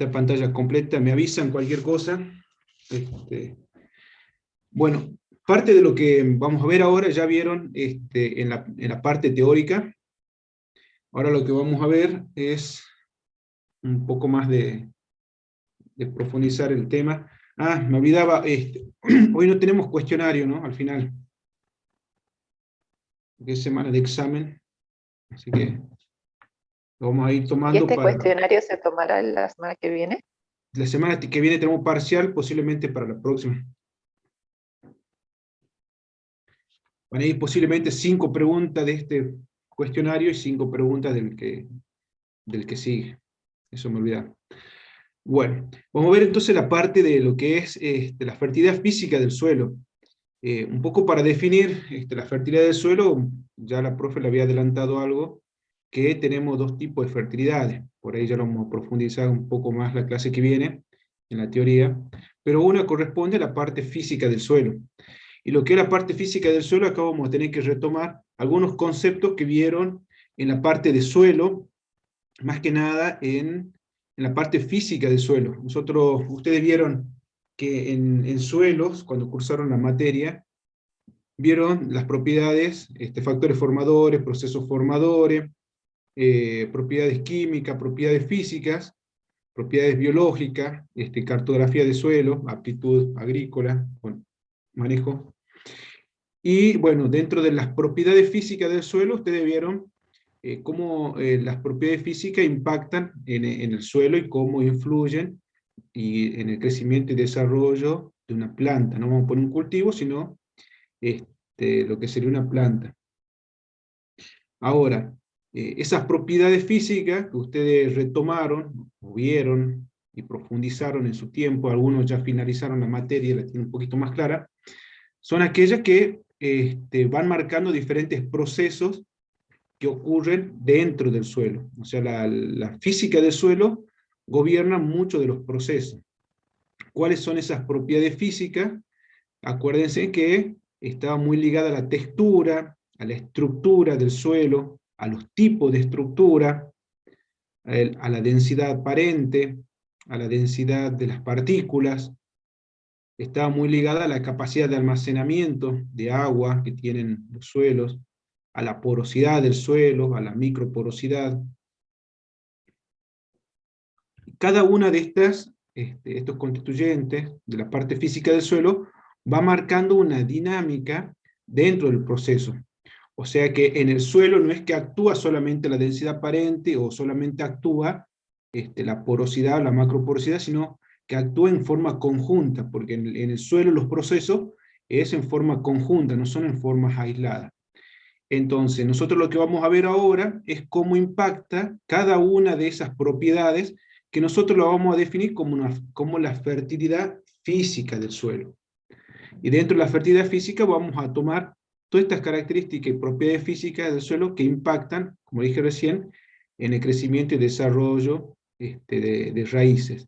Esta pantalla completa, me avisan cualquier cosa. Bueno, parte de lo que vamos a ver ahora ya vieron en la parte teórica. Ahora lo que vamos a ver es un poco más de profundizar el tema. Ah, me olvidaba, hoy no tenemos cuestionario, ¿no? Al final, porque es semana de examen, así que lo vamos a ir ¿Y tomando este para... cuestionario se tomará la semana que viene? La semana que viene tenemos parcial, posiblemente para la próxima. Van a ir posiblemente 5 preguntas de este cuestionario y 5 preguntas del que sigue. Eso me olvidaba. Bueno, vamos a ver entonces la parte de lo que es la fertilidad física del suelo. Un poco para definir la fertilidad del suelo, ya la profe le había adelantado algo, que tenemos dos tipos de fertilidades. Por ahí ya lo vamos a profundizar un poco más la clase que viene, en la teoría. Pero una corresponde a la parte física del suelo. Y lo que es la parte física del suelo, acá vamos a tener que retomar algunos conceptos que vieron en la parte de suelo, más que nada en la parte física del suelo. Ustedes vieron que en suelos, cuando cursaron la materia, vieron las propiedades, factores formadores, procesos formadores, propiedades químicas, propiedades físicas, propiedades biológicas, cartografía de suelo, aptitud agrícola, bueno, manejo. Y bueno, dentro de las propiedades físicas del suelo, ustedes vieron cómo las propiedades físicas impactan en el suelo y cómo influyen en el crecimiento y desarrollo de una planta. No vamos a poner un cultivo, sino lo que sería una planta. Ahora, esas propiedades físicas que ustedes retomaron, o vieron y profundizaron en su tiempo, algunos ya finalizaron la materia y la tienen un poquito más clara, son aquellas que van marcando diferentes procesos que ocurren dentro del suelo. O sea, la física del suelo gobierna mucho de los procesos. ¿Cuáles son esas propiedades físicas? Acuérdense que estaba muy ligada a la textura, a la estructura del suelo, a los tipos de estructura, a la densidad aparente, a la densidad de las partículas. Estaba muy ligada a la capacidad de almacenamiento de agua que tienen los suelos, a la porosidad del suelo, a la microporosidad. Cada una de estos constituyentes de la parte física del suelo va marcando una dinámica dentro del proceso. O sea que en el suelo no es que actúa solamente la densidad aparente o solamente actúa la porosidad o la macroporosidad, sino que actúa en forma conjunta, porque en el suelo los procesos es en forma conjunta, no son en formas aisladas. Entonces, nosotros lo que vamos a ver ahora es cómo impacta cada una de esas propiedades que nosotros lo vamos a definir como la fertilidad física del suelo. Y dentro de la fertilidad física vamos a tomar todas estas características y propiedades físicas del suelo que impactan, como dije recién, en el crecimiento y desarrollo de raíces.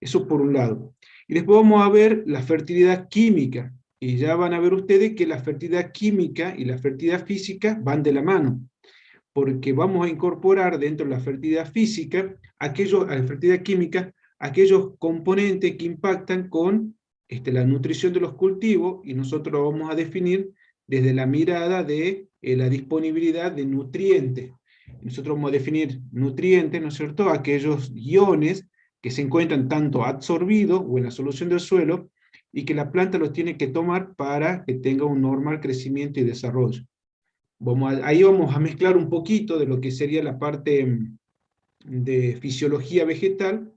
Eso por un lado. Y después vamos a ver la fertilidad química, y ya van a ver ustedes que la fertilidad química y la fertilidad física van de la mano, porque vamos a incorporar dentro de la fertilidad física, a la fertilidad química, aquellos componentes que impactan con la nutrición de los cultivos, y nosotros lo vamos a definir desde la mirada de la disponibilidad de nutrientes. Nosotros vamos a definir nutrientes, ¿no es cierto?, aquellos iones que se encuentran tanto absorbidos o en la solución del suelo, y que la planta los tiene que tomar para que tenga un normal crecimiento y desarrollo. Ahí vamos a mezclar un poquito de lo que sería la parte de fisiología vegetal,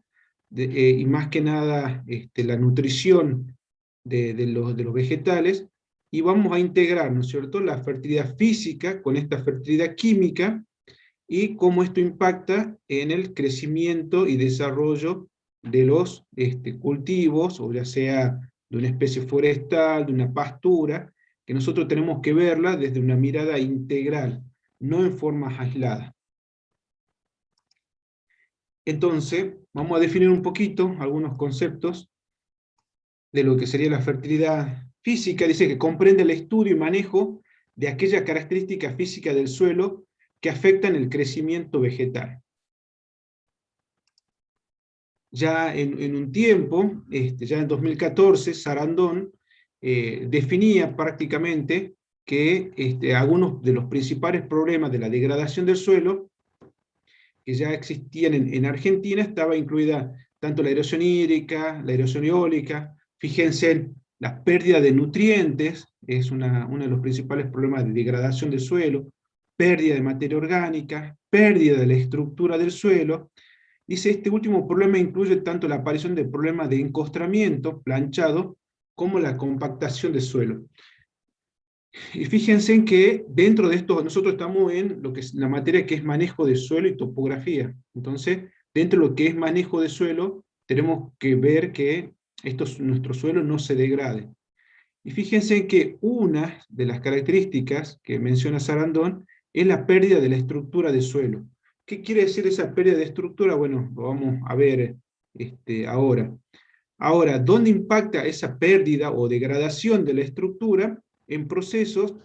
y más que nada la nutrición de los vegetales, y vamos a integrar, ¿no es cierto?, la fertilidad física con esta fertilidad química, y cómo esto impacta en el crecimiento y desarrollo de los cultivos, o ya sea de una especie forestal, de una pastura, que nosotros tenemos que verla desde una mirada integral, no en formas aisladas. Entonces, vamos a definir un poquito algunos conceptos de lo que sería la fertilidad física. Dice que comprende el estudio y manejo de aquellas características físicas del suelo que afectan el crecimiento vegetal. ya en un tiempo, ya en 2014, Sarandon definía prácticamente que algunos de los principales problemas de la degradación del suelo que ya existían en Argentina, estaba incluida tanto la erosión hídrica, la erosión eólica. Fíjense, la pérdida de nutrientes es uno de los principales problemas de degradación del suelo, pérdida de materia orgánica, pérdida de la estructura del suelo. Dice, este último problema incluye tanto la aparición de problemas de encostramiento, planchado, como la compactación del suelo. Y fíjense en que dentro de esto nosotros estamos en lo que es la materia que es manejo de suelo y topografía. Entonces, dentro de lo que es manejo de suelo, tenemos que ver que nuestro suelo no se degrade. Y fíjense en que una de las características que menciona Sarandon es la pérdida de la estructura del suelo. ¿Qué quiere decir esa pérdida de estructura? Bueno, lo vamos a ver ahora. Ahora, ¿dónde impacta esa pérdida o degradación de la estructura? En procesos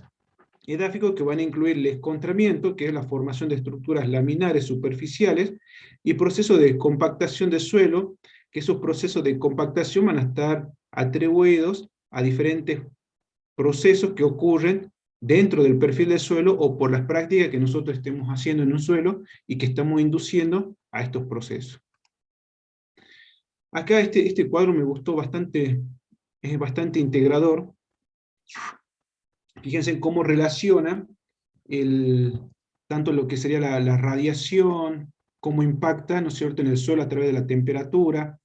edáficos que van a incluir el escontramiento, que es la formación de estructuras laminares superficiales, y procesos de compactación de suelo, que esos procesos de compactación van a estar atribuidos a diferentes procesos que ocurren dentro del perfil del suelo o por las prácticas que nosotros estemos haciendo en un suelo y que estamos induciendo a estos procesos. Acá este cuadro me gustó bastante, es bastante integrador. Fíjense cómo relaciona tanto lo que sería la radiación, cómo impacta, ¿no es cierto?, en el suelo a través de la temperatura.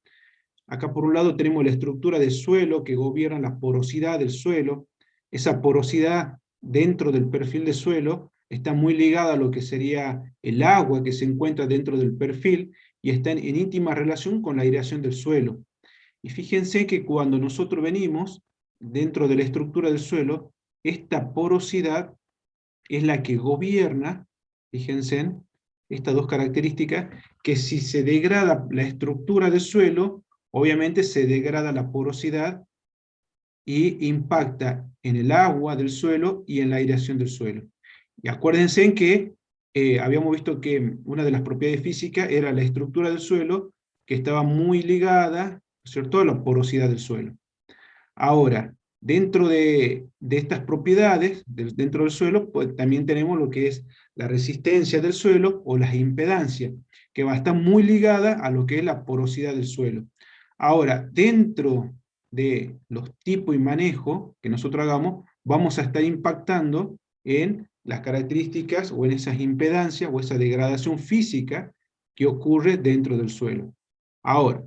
Acá por un lado tenemos la estructura del suelo que gobierna la porosidad del suelo. Esa porosidad dentro del perfil del suelo está muy ligada a lo que sería el agua que se encuentra dentro del perfil y está en íntima relación con la aireación del suelo. Y fíjense que cuando nosotros venimos dentro de la estructura del suelo, esta porosidad es la que gobierna, fíjense, estas dos características, que si se degrada la estructura del suelo, obviamente se degrada la porosidad y impacta en el agua del suelo y en la aireación del suelo. Y acuérdense en que habíamos visto que una de las propiedades físicas era la estructura del suelo, que estaba muy ligada, ¿cierto?, a la porosidad del suelo. Ahora, dentro de estas propiedades, dentro del suelo, pues también tenemos lo que es la resistencia del suelo o las impedancias, que va a estar muy ligada a lo que es la porosidad del suelo. Ahora, dentro de los tipos y manejo que nosotros hagamos, vamos a estar impactando en las características o en esas impedancias o esa degradación física que ocurre dentro del suelo. Ahora,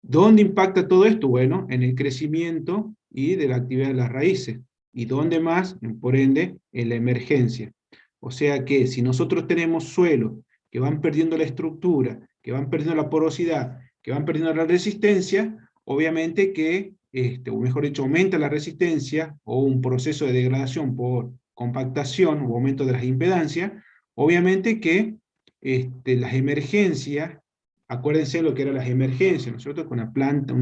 ¿dónde impacta todo esto? Bueno, en el crecimiento y de la actividad de las raíces. ¿Y dónde más? Por ende, en la emergencia. O sea que si nosotros tenemos suelos que van perdiendo la estructura, que van perdiendo la porosidad, que van perdiendo la resistencia, obviamente que, o mejor dicho, aumenta la resistencia o un proceso de degradación por compactación o aumento de las impedancias, obviamente que las emergencias, acuérdense lo que eran las emergencias, ¿no es cierto? Con una planta,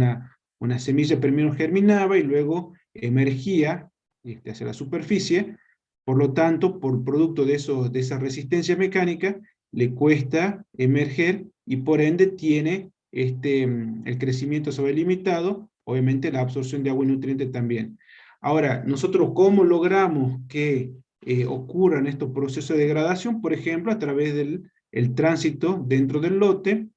una semilla primero germinaba y luego emergía hacia la superficie, por lo tanto, por producto de esa resistencia mecánica, le cuesta emerger y por ende tiene el crecimiento sobrelimitado, obviamente la absorción de agua y nutrientes también. Ahora, nosotros ¿cómo logramos que ocurran estos procesos de degradación? Por ejemplo, a través del tránsito dentro del lote.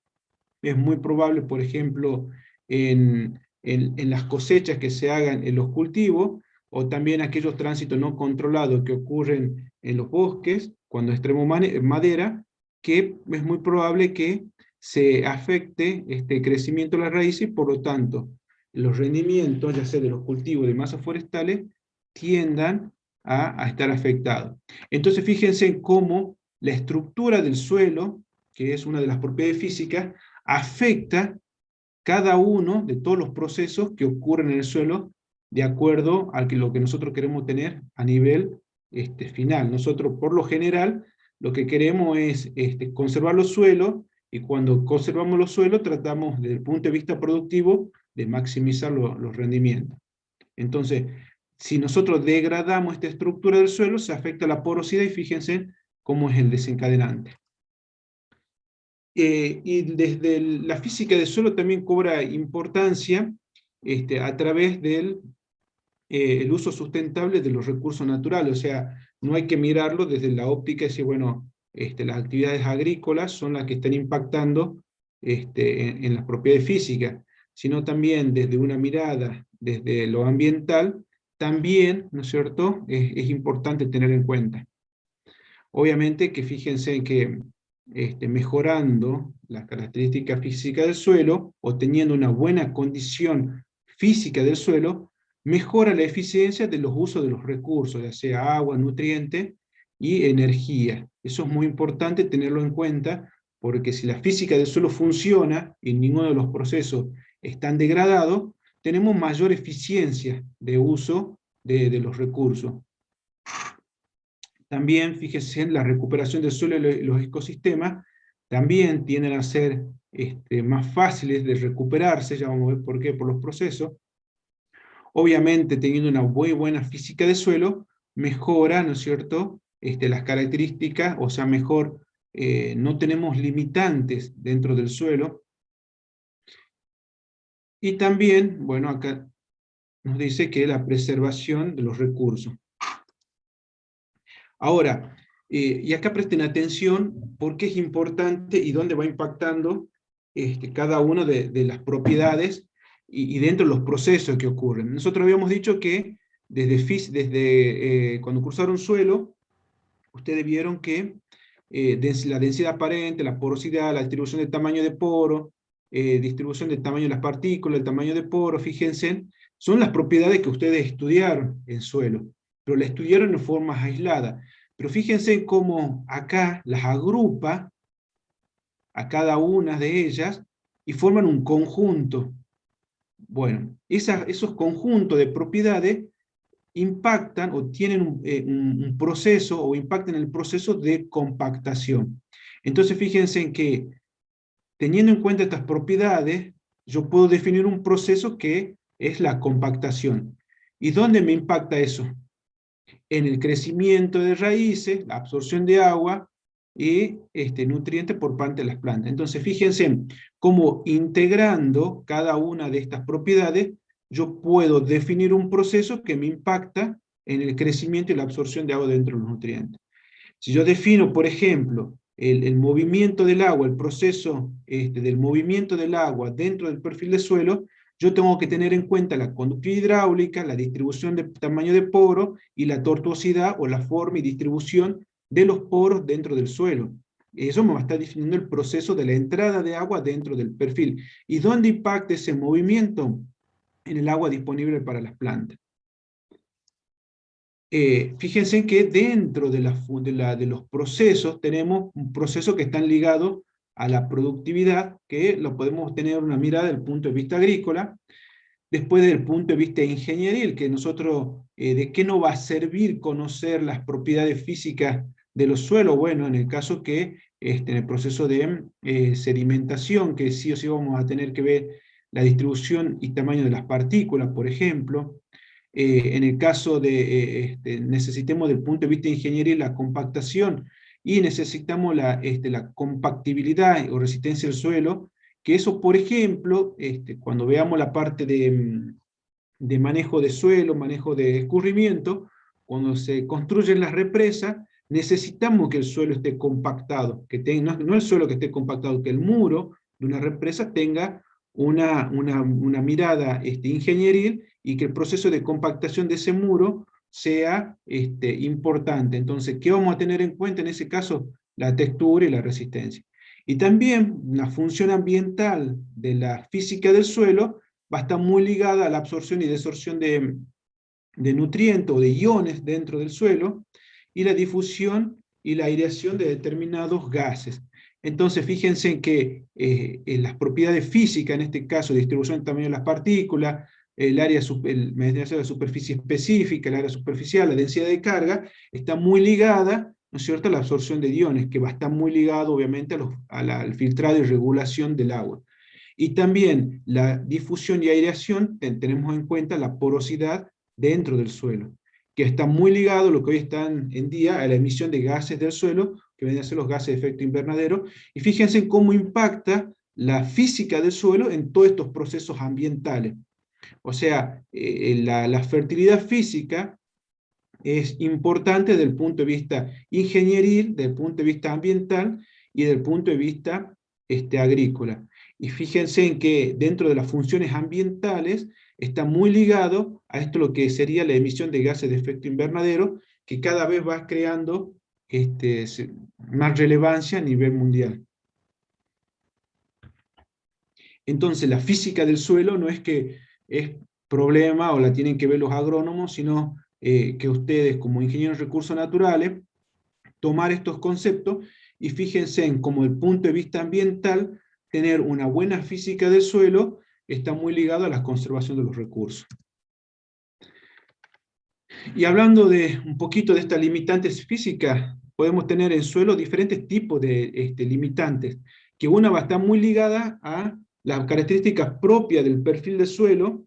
Es muy probable, por ejemplo, en las cosechas que se hagan en los cultivos, o también aquellos tránsitos no controlados que ocurren en los bosques, cuando extremo madera, que es muy probable que se afecte este crecimiento de las raíces y por lo tanto los rendimientos, ya sea de los cultivos de masas forestales, tiendan a estar afectados. Entonces fíjense en cómo la estructura del suelo, que es una de las propiedades físicas, afecta cada uno de todos los procesos que ocurren en el suelo de acuerdo a lo que nosotros queremos tener a nivel final. Nosotros, por lo general, lo que queremos es conservar los suelos, y cuando conservamos los suelos, tratamos, desde el punto de vista productivo, de maximizar los rendimientos. Entonces, si nosotros degradamos esta estructura del suelo, se afecta la porosidad, y fíjense cómo es el desencadenante. Y desde la física del suelo también cobra importancia a través del el uso sustentable de los recursos naturales. O sea, no hay que mirarlo desde la óptica y decir, bueno, las actividades agrícolas son las que están impactando en las propiedades físicas, sino también desde una mirada, desde lo ambiental, también, ¿no es cierto?, es importante tener en cuenta. Obviamente que fíjense en que mejorando las características físicas del suelo, o teniendo una buena condición física del suelo, mejora la eficiencia de los usos de los recursos, ya sea agua, nutrientes y energía. Eso es muy importante tenerlo en cuenta, porque si la física del suelo funciona y ninguno de los procesos están degradados, tenemos mayor eficiencia de uso de los recursos. También, fíjense, en la recuperación del suelo y los ecosistemas también tienden a ser más fáciles de recuperarse, ya vamos a ver por qué, por los procesos. Obviamente, teniendo una muy buena física de suelo, mejora, ¿no es cierto?, las características, o sea, mejor, no tenemos limitantes dentro del suelo. Y también, bueno, acá nos dice que la preservación de los recursos. Ahora, y acá presten atención porque es importante y dónde va impactando cada una de las propiedades y dentro de los procesos que ocurren. Nosotros habíamos dicho que desde cuando cruzaron suelo, ustedes vieron que la densidad aparente, la porosidad, la distribución del tamaño de poro, distribución del tamaño de las partículas, el tamaño de poro, fíjense, son las propiedades que ustedes estudiaron en suelo, pero la estudiaron en forma aislada. Pero fíjense cómo acá las agrupa a cada una de ellas y forman un conjunto. Bueno, esos conjuntos de propiedades impactan o tienen un proceso o impactan el proceso de compactación. Entonces fíjense en que teniendo en cuenta estas propiedades, yo puedo definir un proceso que es la compactación. ¿Y dónde me impacta eso? En el crecimiento de raíces, la absorción de agua y nutrientes por parte de las plantas. Entonces fíjense cómo integrando cada una de estas propiedades yo puedo definir un proceso que me impacta en el crecimiento y la absorción de agua dentro de los nutrientes. Si yo defino, por ejemplo, el movimiento del agua, el proceso del movimiento del agua dentro del perfil de suelo, yo tengo que tener en cuenta la conductividad hidráulica, la distribución de tamaño de poro y la tortuosidad o la forma y distribución de los poros dentro del suelo. Eso me va a estar definiendo el proceso de la entrada de agua dentro del perfil. ¿Y dónde impacta ese movimiento? En el agua disponible para las plantas. Fíjense que dentro de los procesos tenemos un proceso que están ligados a la productividad, que lo podemos tener una mirada desde el punto de vista agrícola, después del punto de vista ingenieril, que nosotros, ¿de qué nos va a servir conocer las propiedades físicas de los suelos? Bueno, en el caso que, en el proceso de sedimentación, que sí o sí vamos a tener que ver la distribución y tamaño de las partículas, por ejemplo. En el caso de, necesitemos del punto de vista de ingeniería la compactación, y necesitamos la compactibilidad o resistencia del suelo, que eso, por ejemplo, cuando veamos la parte de manejo de suelo, manejo de escurrimiento, cuando se construyen las represas, necesitamos que el suelo esté compactado, no el suelo que esté compactado, que el muro de una represa tenga una mirada ingenieril y que el proceso de compactación de ese muro sea importante. Entonces, ¿qué vamos a tener en cuenta en ese caso? La textura y la resistencia. Y también la función ambiental de la física del suelo va a estar muy ligada a la absorción y desorción de nutrientes o de iones dentro del suelo, y la difusión y la aireación de determinados gases. Entonces, fíjense que en las propiedades físicas, en este caso, distribución del tamaño de las partículas, mediante la superficie específica, el área superficial, la densidad de carga, está muy ligada, ¿no es cierto?, a la absorción de iones, que va a estar muy ligado, obviamente, al filtrado y regulación del agua. Y también la difusión y aireación, tenemos en cuenta la porosidad dentro del suelo. que está muy ligado, lo que hoy están en día, a la emisión de gases del suelo, que vienen a ser los gases de efecto invernadero, y fíjense cómo impacta la física del suelo en todos estos procesos ambientales. O sea, la fertilidad física es importante desde el punto de vista ingenieril, desde el punto de vista ambiental y desde el punto de vista agrícola. Y fíjense en que dentro de las funciones ambientales está muy ligado a esto lo que sería la emisión de gases de efecto invernadero, que cada vez va creando más relevancia a nivel mundial. Entonces la física del suelo no es que es problema o la tienen que ver los agrónomos, sino que ustedes como ingenieros de recursos naturales, tomar estos conceptos y fíjense en cómo el punto de vista ambiental, tener una buena física del suelo está muy ligado a la conservación de los recursos. Y hablando de un poquito de estas limitantes físicas, podemos tener en suelo diferentes tipos de limitantes, que una va a estar muy ligada a las características propias del perfil de suelo,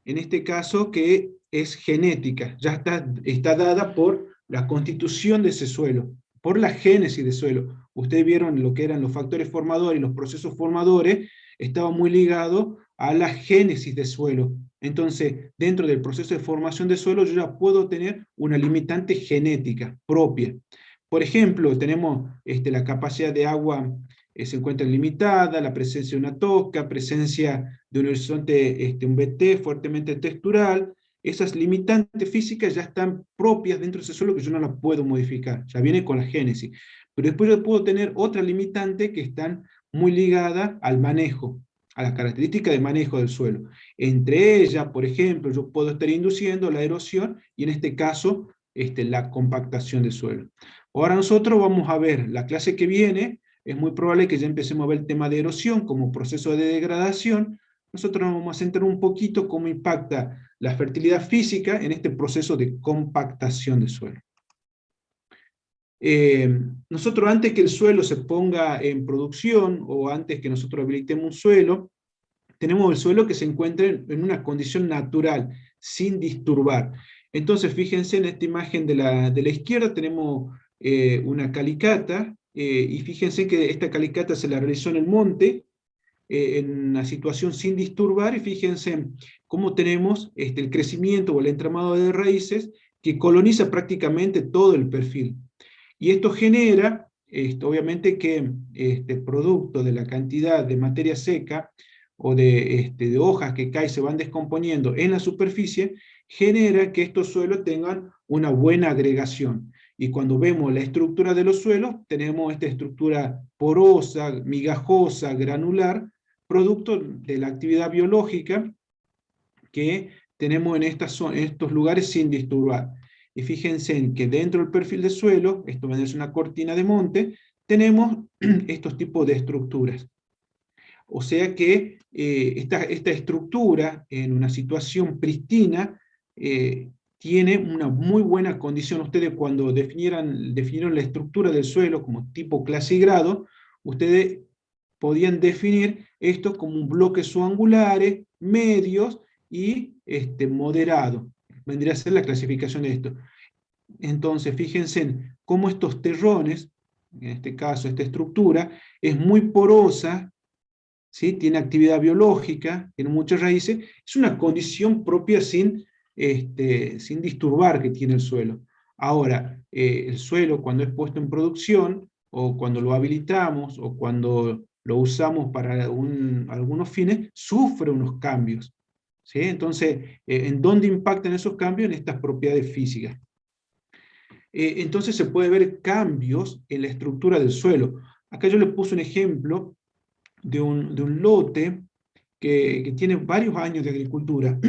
en este caso que es genética, ya está dada por la constitución de ese suelo, por la génesis del suelo. Ustedes vieron lo que eran los factores formadores y los procesos formadores, estaba muy ligado a la génesis del suelo. Entonces, dentro del proceso de formación de suelo, yo ya puedo tener una limitante genética propia. Por ejemplo, tenemos la capacidad de agua se encuentra limitada, la presencia de una tosca, presencia de un horizonte, un BT fuertemente textural. Esas limitantes físicas ya están propias dentro de ese suelo que yo no las puedo modificar, ya viene con la génesis. Pero después yo puedo tener otras limitantes que están muy ligadas al manejo, a las características de manejo del suelo. Entre ellas, por ejemplo, yo puedo estar induciendo la erosión y en este caso la compactación del suelo. Ahora nosotros vamos a ver, la clase que viene, es muy probable que ya empecemos a ver el tema de erosión como proceso de degradación. Nosotros nos vamos a centrar un poquito cómo impacta la fertilidad física en este proceso de compactación del suelo. Nosotros antes que el suelo se ponga en producción o antes que nosotros habilitemos un suelo, tenemos el suelo que se encuentra en una condición natural, sin disturbar. Entonces fíjense en esta imagen de la izquierda tenemos una calicata, y fíjense que esta calicata se la realizó en el monte, en una situación sin disturbar, y fíjense cómo tenemos el crecimiento o el entramado de raíces que coloniza prácticamente todo el perfil. Y esto genera, obviamente que producto de la cantidad de materia seca o de hojas que caen y se van descomponiendo en la superficie, genera que estos suelos tengan una buena agregación. Y cuando vemos la estructura de los suelos, tenemos esta estructura porosa, migajosa, granular, producto de la actividad biológica que tenemos en estos lugares sin disturbar. Y fíjense en que dentro del perfil de suelo, esto es una cortina de monte, tenemos estos tipos de estructuras. O sea que esta estructura en una situación pristina tiene una muy buena condición. Ustedes cuando definieron la estructura del suelo como tipo, clase y grado, ustedes podían definir esto como un bloques subangulares, medios y moderado. Vendría a ser la clasificación de esto. Entonces, fíjense en cómo estos terrones, en este caso esta estructura, es muy porosa, ¿sí? Tiene actividad biológica, tiene muchas raíces, es una condición propia sin disturbar que tiene el suelo. Ahora, el suelo cuando es puesto en producción, o cuando lo habilitamos, o cuando lo usamos para algunos fines, sufre unos cambios. ¿Sí? Entonces, ¿en dónde impactan esos cambios? En estas propiedades físicas. Entonces se puede ver cambios en la estructura del suelo. Acá yo le puse un ejemplo de un lote que tiene varios años de agricultura,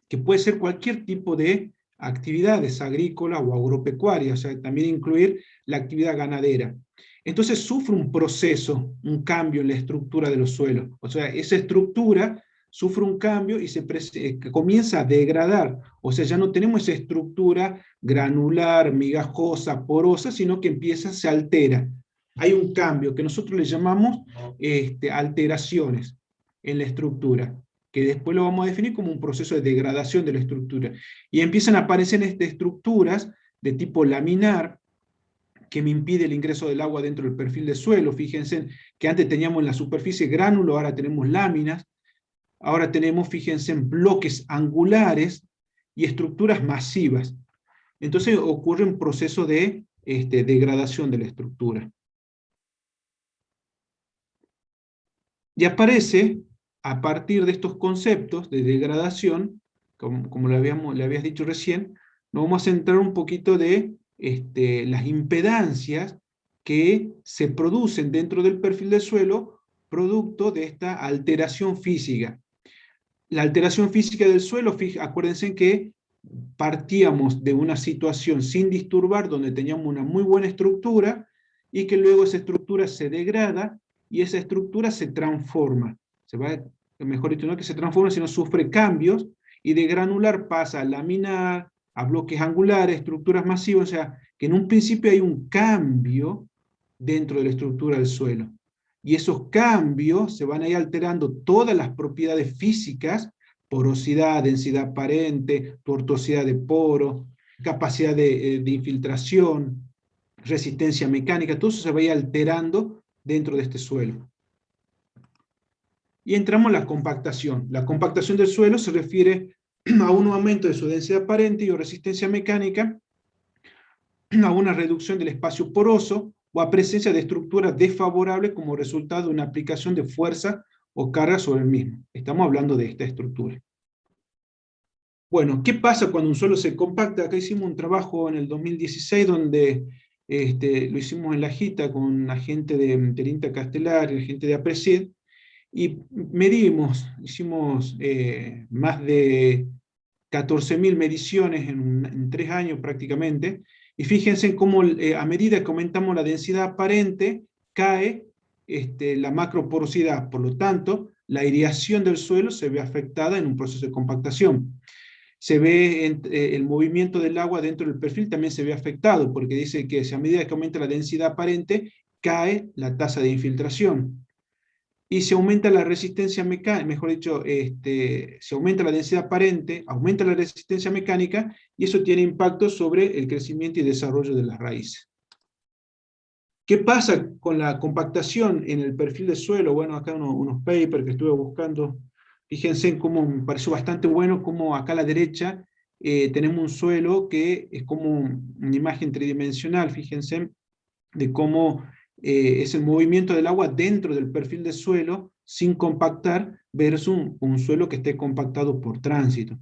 que puede ser cualquier tipo de actividades agrícolas o agropecuarias, o sea, también incluir la actividad ganadera. Entonces sufre un proceso, un cambio en la estructura de los suelos. O sea, esa estructura sufre un cambio y comienza a degradar. O sea, ya no tenemos esa estructura granular, migajosa, porosa, sino que se altera. Hay un cambio que nosotros le llamamos alteraciones en la estructura, que después lo vamos a definir como un proceso de degradación de la estructura. Y empiezan a aparecer estas estructuras de tipo laminar, que me impide el ingreso del agua dentro del perfil de suelo. Fíjense que antes teníamos en la superficie gránulo, ahora tenemos láminas, ahora tenemos, fíjense, en bloques angulares y estructuras masivas. Entonces ocurre un proceso de degradación de la estructura. Y aparece, a partir de estos conceptos de degradación, como le habías dicho recién, nos vamos a centrar un poquito de las impedancias que se producen dentro del perfil del suelo, producto de esta alteración física. La alteración física del suelo, acuérdense que partíamos de una situación sin disturbar, donde teníamos una muy buena estructura, y que luego esa estructura se degrada, y esa estructura se transforma. Mejor dicho, no que se transforma, sino sufre cambios, y de granular pasa a laminar, a bloques angulares, estructuras masivas, o sea, que en un principio hay un cambio dentro de la estructura del suelo. Y esos cambios se van a ir alterando todas las propiedades físicas: porosidad, densidad aparente, tortuosidad de poro, capacidad de infiltración, resistencia mecánica, todo eso se va a ir alterando dentro de este suelo. Y entramos en la compactación. La compactación del suelo se refiere a un aumento de su densidad aparente y o resistencia mecánica, a una reducción del espacio poroso, o a presencia de estructuras desfavorables como resultado de una aplicación de fuerza o carga sobre el mismo. Estamos hablando de esta estructura. Bueno, ¿qué pasa cuando un suelo se compacta? Acá hicimos un trabajo en el 2016 donde lo hicimos en La Jita con la gente del INTA Castelar y la gente de APRESID, y medimos, hicimos más de 14.000 mediciones en 3 años prácticamente, y fíjense cómo a medida que aumentamos la densidad aparente, cae la macroporosidad. Por lo tanto, la aireación del suelo se ve afectada en un proceso de compactación. Se ve el movimiento del agua dentro del perfil también se ve afectado, porque dice que a medida que aumenta la densidad aparente, cae la tasa de infiltración. Y se aumenta la resistencia mecánica, mejor dicho, se aumenta la densidad aparente, aumenta la resistencia mecánica, y eso tiene impacto sobre el crecimiento y desarrollo de las raíces. ¿Qué pasa con la compactación en el perfil de suelo? Bueno, acá unos papers que estuve buscando. Fíjense en cómo me pareció bastante bueno, cómo acá a la derecha tenemos un suelo que es como una imagen tridimensional. Fíjense de cómo es el movimiento del agua dentro del perfil de suelo sin compactar versus un suelo que esté compactado por tránsito.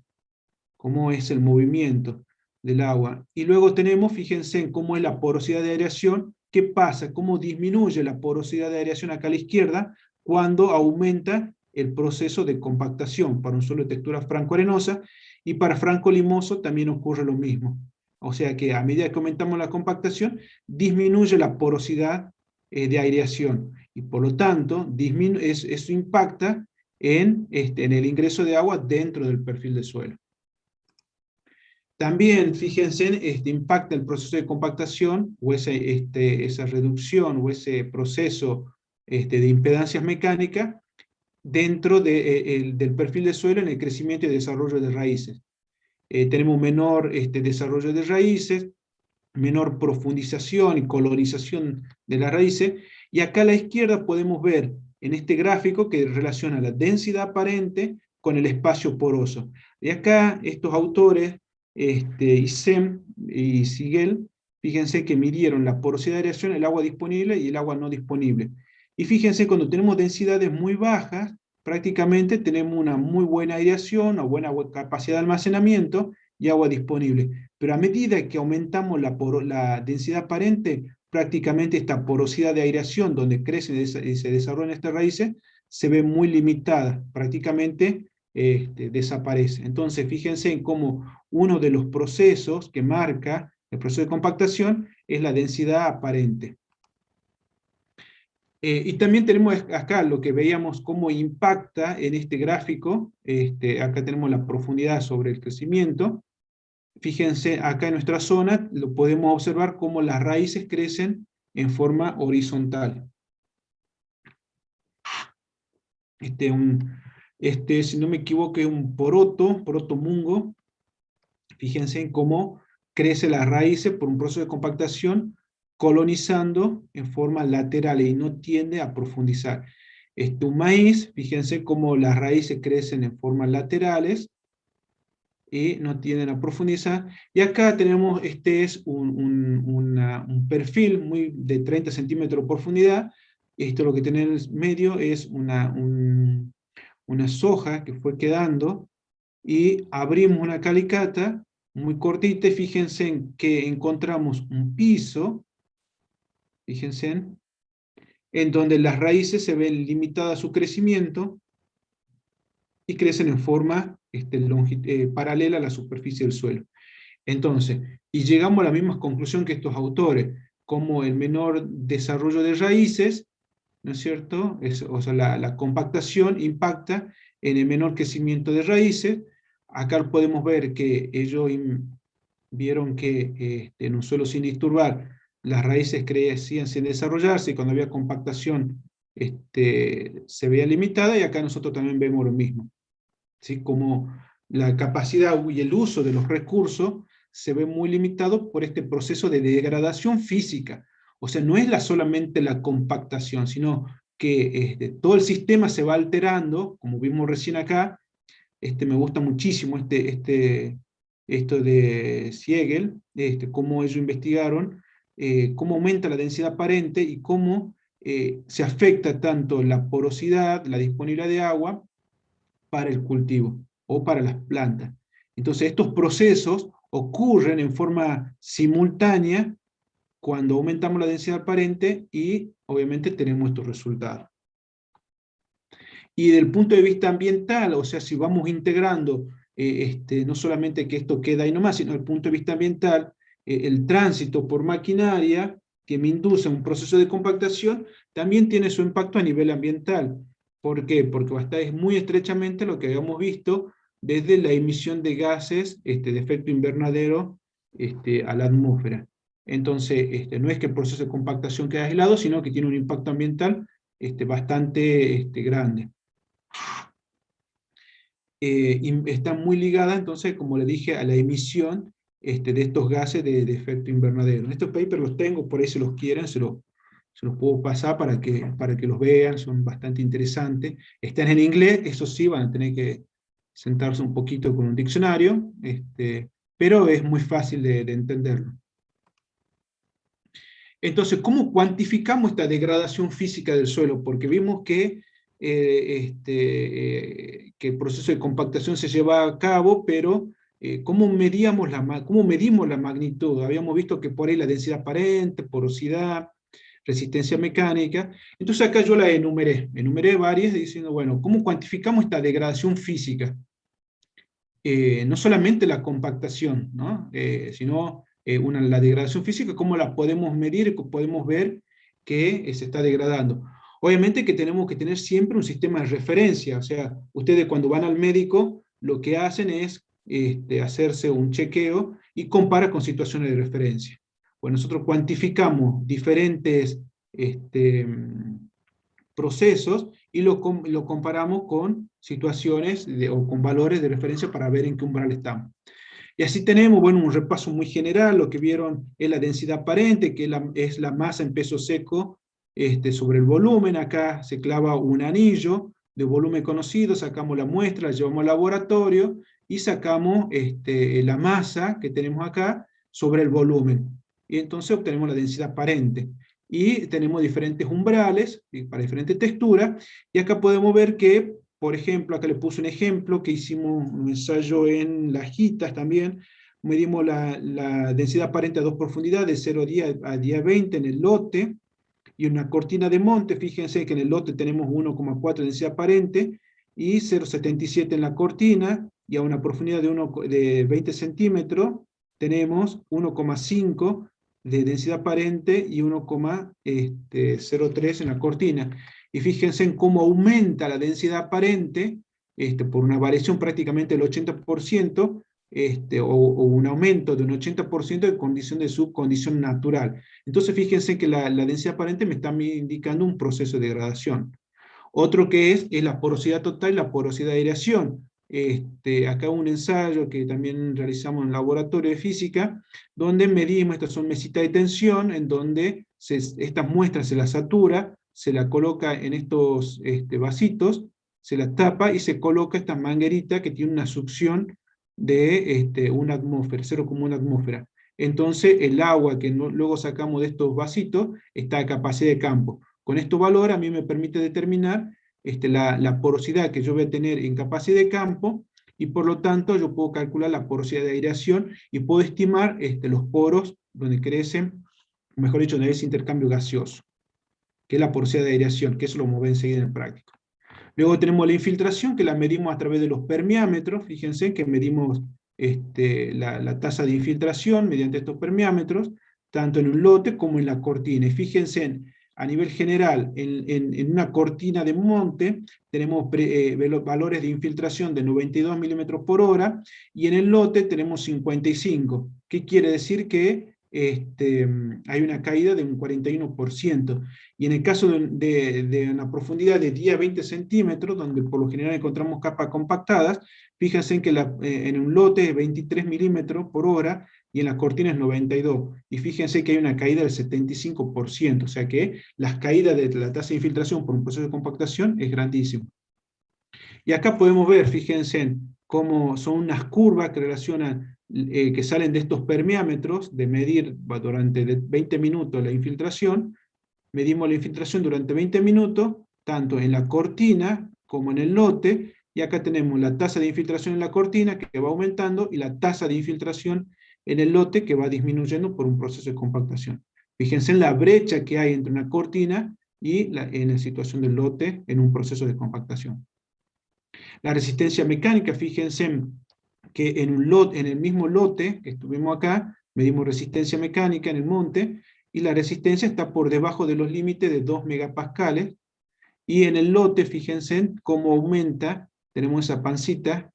Cómo es el movimiento del agua. Y luego tenemos, fíjense en cómo es la porosidad de aireación. ¿Qué pasa? Cómo disminuye la porosidad de aireación acá a la izquierda cuando aumenta el proceso de compactación para un suelo de textura franco-arenosa, y para franco-limoso también ocurre lo mismo. O sea que a medida que aumentamos la compactación, disminuye la porosidad de aireación, y por lo tanto eso impacta en el ingreso de agua dentro del perfil del suelo. También, fíjense, impacta el proceso de compactación, o esa reducción, o ese proceso de impedancias mecánicas, dentro del perfil de suelo en el crecimiento y desarrollo de raíces. Tenemos menor desarrollo de raíces, menor profundización y colonización de las raíces, y acá a la izquierda podemos ver en este gráfico que relaciona la densidad aparente con el espacio poroso. Y acá estos autores, Issem y Sigel, fíjense que midieron la porosidad de aireación, el agua disponible y el agua no disponible. Y fíjense, cuando tenemos densidades muy bajas, prácticamente tenemos una muy buena aireación, una buena capacidad de almacenamiento y agua disponible. Pero a medida que aumentamos la densidad aparente, prácticamente esta porosidad de aireación, donde crecen y se desarrollan estas raíces, se ve muy limitada, prácticamente desaparece. Entonces, fíjense en cómo uno de los procesos que marca el proceso de compactación es la densidad aparente. Y también tenemos acá lo que veíamos cómo impacta en este gráfico. Acá tenemos la profundidad sobre el crecimiento. Fíjense, acá en nuestra zona lo podemos observar cómo las raíces crecen en forma horizontal. si no me equivoco, es un poroto mungo. Fíjense en cómo crece las raíces por un proceso de compactación, colonizando en forma lateral y no tiende a profundizar. Un maíz, fíjense cómo las raíces crecen en formas laterales y no tienden a profundizar. Y acá tenemos, es un perfil muy de 30 centímetros de profundidad. Esto lo que tiene en el medio es una soja que fue quedando, y abrimos una calicata muy cortita, y fíjense en que encontramos un piso, fíjense, en donde las raíces se ven limitadas a su crecimiento, y crecen en forma paralela a la superficie del suelo. Entonces, y llegamos a la misma conclusión que estos autores, como el menor desarrollo de raíces, ¿no es cierto? O sea, la compactación impacta en el menor crecimiento de raíces. Acá podemos ver que ellos vieron que en un suelo sin disturbar, las raíces crecían sin desarrollarse, y cuando había compactación se veía limitada, y acá nosotros también vemos lo mismo. ¿Sí? Como la capacidad y el uso de los recursos se ve muy limitado por este proceso de degradación física. O sea, no es solamente la compactación, sino que todo el sistema se va alterando, como vimos recién acá. Me gusta muchísimo esto de Siegel, cómo ellos investigaron cómo aumenta la densidad aparente, y cómo se afecta tanto la porosidad, la disponibilidad de agua, para el cultivo o para las plantas. Entonces, estos procesos ocurren en forma simultánea cuando aumentamos la densidad aparente, y obviamente tenemos estos resultados. Y del punto de vista ambiental, o sea, si vamos integrando, no solamente que esto queda ahí nomás, sino desde el punto de vista ambiental, el tránsito por maquinaria que me induce a un proceso de compactación, también tiene su impacto a nivel ambiental. ¿Por qué? Porque basta es muy estrechamente lo que habíamos visto desde la emisión de gases de efecto invernadero a la atmósfera. Entonces, no es que el proceso de compactación quede aislado, sino que tiene un impacto ambiental bastante grande. Está muy ligada, entonces, como le dije, a la emisión de estos gases de efecto invernadero. Estos papers los tengo, por ahí si los quieren, se los puedo pasar para que los vean, son bastante interesantes. Están en inglés, eso sí, van a tener que sentarse un poquito con un diccionario, pero es muy fácil de entenderlo. Entonces, ¿cómo cuantificamos esta degradación física del suelo? Porque vimos que el proceso de compactación se lleva a cabo, pero ¿cómo medimos la magnitud? Habíamos visto que por ahí la densidad aparente, porosidad, resistencia mecánica. Entonces acá yo la enumeré varias, diciendo, bueno, ¿cómo cuantificamos esta degradación física? No solamente la compactación, ¿no? Sino la degradación física, cómo la podemos medir, podemos ver que se está degradando. Obviamente que tenemos que tener siempre un sistema de referencia, o sea, ustedes cuando van al médico, lo que hacen es hacerse un chequeo y compara con situaciones de referencia. Bueno, nosotros cuantificamos diferentes procesos y lo comparamos con situaciones o con valores de referencia para ver en qué umbral estamos. Y así tenemos, bueno, un repaso muy general. Lo que vieron es la densidad aparente, que es la masa en peso seco sobre el volumen. Acá se clava un anillo de volumen conocido, sacamos la muestra, la llevamos al laboratorio y sacamos la masa que tenemos acá sobre el volumen. Y entonces obtenemos la densidad aparente. Y tenemos diferentes umbrales para diferentes texturas. Y acá podemos ver que, por ejemplo, acá le puse un ejemplo que hicimos un ensayo en las Jitas también. Medimos la densidad aparente a dos profundidades, de 0 a día 20 en el lote, y una cortina de monte. Fíjense que en el lote tenemos 1,4 de densidad aparente y 0,77 en la cortina, y a una profundidad de 20 centímetros tenemos 1,5 de densidad aparente y 1,03 en la cortina. Y fíjense en cómo aumenta la densidad aparente por una variación prácticamente del 80%, o un aumento de un 80% de su condición natural. Entonces fíjense que la densidad aparente me está indicando un proceso de degradación. Otro que es la porosidad total y la porosidad de aireación. Acá un ensayo que también realizamos en el laboratorio de física, donde medimos, estas son mesitas de tensión, en donde estas muestras se las satura, se la coloca en estos vasitos, se la tapa y se coloca esta manguerita que tiene una succión de una atmósfera, 0,1 atmósfera. Entonces el agua que luego sacamos de estos vasitos está a capacidad de campo. Con estos valores a mí me permite determinar la porosidad que yo voy a tener en capacidad de campo, y por lo tanto yo puedo calcular la porosidad de aireación y puedo estimar los poros donde crecen, mejor dicho, donde hay ese intercambio gaseoso, que es la porosidad de aireación, que eso lo vamos a ver enseguida en el práctico. Luego tenemos la infiltración, que la medimos a través de los permeámetros. Fíjense que medimos la tasa de infiltración mediante estos permeámetros, tanto en un lote como en la cortina. Y fíjense, a nivel general, en una cortina de monte, tenemos valores de infiltración de 92 milímetros por hora, y en el lote tenemos 55. ¿Qué quiere decir? Que hay una caída de un 41%. Y en el caso de una profundidad de 10 a 20 centímetros, donde por lo general encontramos capas compactadas, fíjense que en un lote es 23 milímetros por hora, y en la cortina es 92. Y fíjense que hay una caída del 75%, o sea que las caídas de la tasa de infiltración por un proceso de compactación es grandísimo. Y acá podemos ver, fíjense, cómo son unas curvas que relacionan, que salen de estos permeámetros, de medir durante 20 minutos la infiltración. Medimos la infiltración durante 20 minutos, tanto en la cortina como en el lote, y acá tenemos la tasa de infiltración en la cortina que va aumentando, y la tasa de infiltración en el lote que va disminuyendo por un proceso de compactación. Fíjense en la brecha que hay entre una cortina y en la situación del lote en un proceso de compactación. La resistencia mecánica, fíjense que en el mismo lote que estuvimos acá, medimos resistencia mecánica en el monte, y la resistencia está por debajo de los límites de 2 megapascales, y en el lote, fíjense cómo aumenta, tenemos esa pancita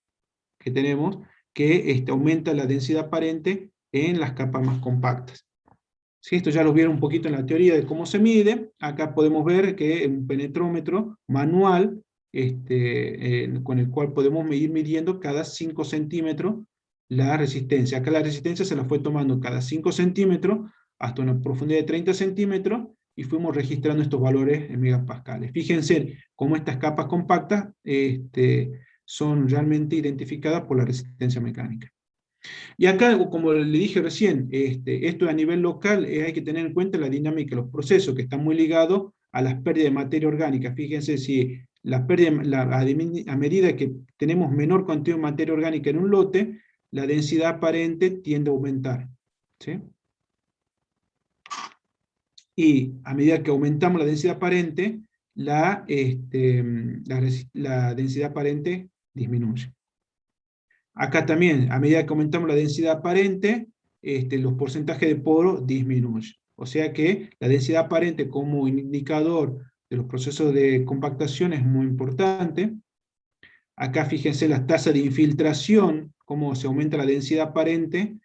que tenemos, que aumenta la densidad aparente en las capas más compactas. ¿Sí? Esto ya lo vieron un poquito en la teoría de cómo se mide. Acá podemos ver que un penetrómetro manual, con el cual podemos ir midiendo cada 5 centímetros la resistencia. Acá la resistencia se la fue tomando cada 5 centímetros hasta una profundidad de 30 centímetros, y fuimos registrando estos valores en megapascales. Fíjense cómo estas capas compactas son realmente identificadas por la resistencia mecánica. Y acá, como le dije recién, esto a nivel local, hay que tener en cuenta la dinámica de los procesos, que está muy ligado a las pérdidas de materia orgánica. Fíjense, si la pérdida, a medida que tenemos menor cantidad de materia orgánica en un lote, la densidad aparente tiende a aumentar, ¿sí? Y a medida que aumentamos la densidad aparente, la densidad aparente disminuye. Acá también, a medida que aumentamos la densidad aparente, los porcentajes de poro disminuyen. O sea que la densidad aparente como indicador de los procesos de compactación es muy importante. Acá fíjense las tasas de infiltración, cómo se aumenta la densidad aparente,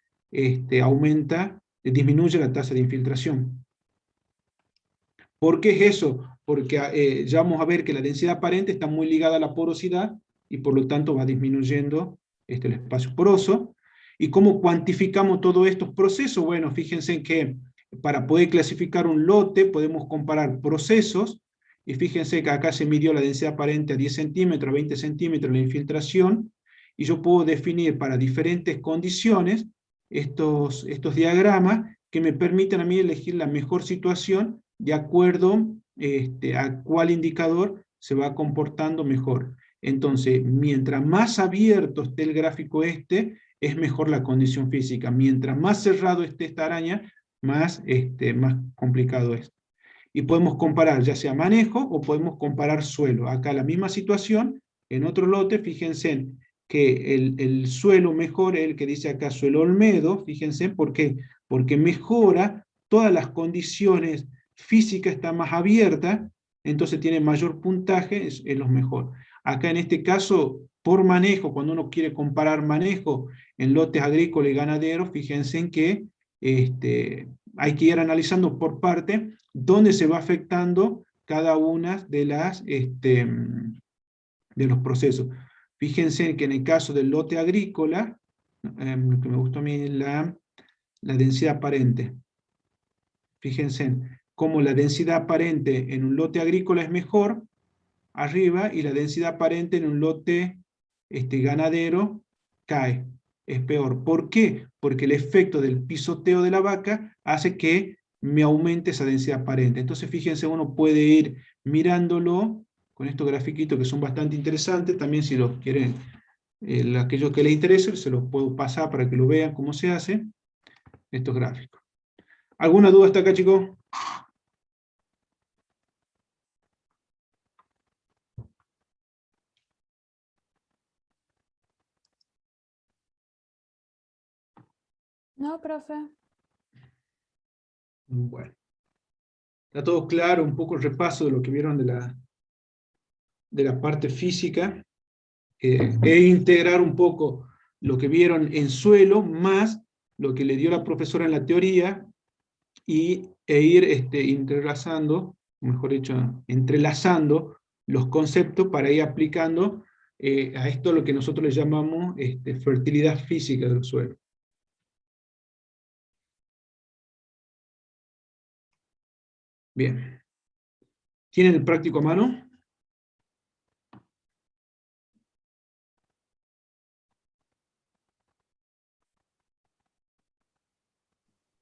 disminuye la tasa de infiltración. ¿Por qué es eso? Porque ya vamos a ver que la densidad aparente está muy ligada a la porosidad, y por lo tanto va disminuyendo el espacio poroso. ¿Y cómo cuantificamos todos estos procesos? Bueno, fíjense que para poder clasificar un lote podemos comparar procesos, y fíjense que acá se midió la densidad aparente a 10 centímetros, a 20 centímetros la infiltración, y yo puedo definir para diferentes condiciones estos diagramas que me permiten a mí elegir la mejor situación de acuerdo a cuál indicador se va comportando mejor. Entonces, mientras más abierto esté el gráfico es mejor la condición física. Mientras más cerrado esté esta araña, más complicado es. Y podemos comparar ya sea manejo o podemos comparar suelo. Acá la misma situación, en otro lote, fíjense que el suelo mejor es el que dice acá suelo Olmedo. Fíjense, ¿por qué? Porque mejora todas las condiciones físicas, está más abierta, entonces tiene mayor puntaje, es lo mejor. Acá en este caso, por manejo, cuando uno quiere comparar manejo en lotes agrícolas y ganaderos, fíjense en que hay que ir analizando por parte dónde se va afectando cada una de los procesos. Fíjense que en el caso del lote agrícola, lo que me gustó a mí es la densidad aparente. Fíjense cómo la densidad aparente en un lote agrícola es mejor, arriba, y la densidad aparente en un lote ganadero cae, es peor. ¿Por qué? Porque el efecto del pisoteo de la vaca hace que me aumente esa densidad aparente. Entonces fíjense, uno puede ir mirándolo con estos grafiquitos que son bastante interesantes. También si los quieren, aquellos que les interese, se los puedo pasar para que lo vean cómo se hace estos gráficos. ¿Alguna duda hasta acá, chicos? No, profe. Bueno. ¿Está todo claro? Un poco el repaso de lo que vieron de la parte física. E integrar un poco lo que vieron en suelo, más lo que le dio la profesora en la teoría, e ir entrelazando, mejor dicho, entrelazando los conceptos para ir aplicando a esto lo que nosotros le llamamos fertilidad física del suelo. Bien. ¿Tienen el práctico a mano?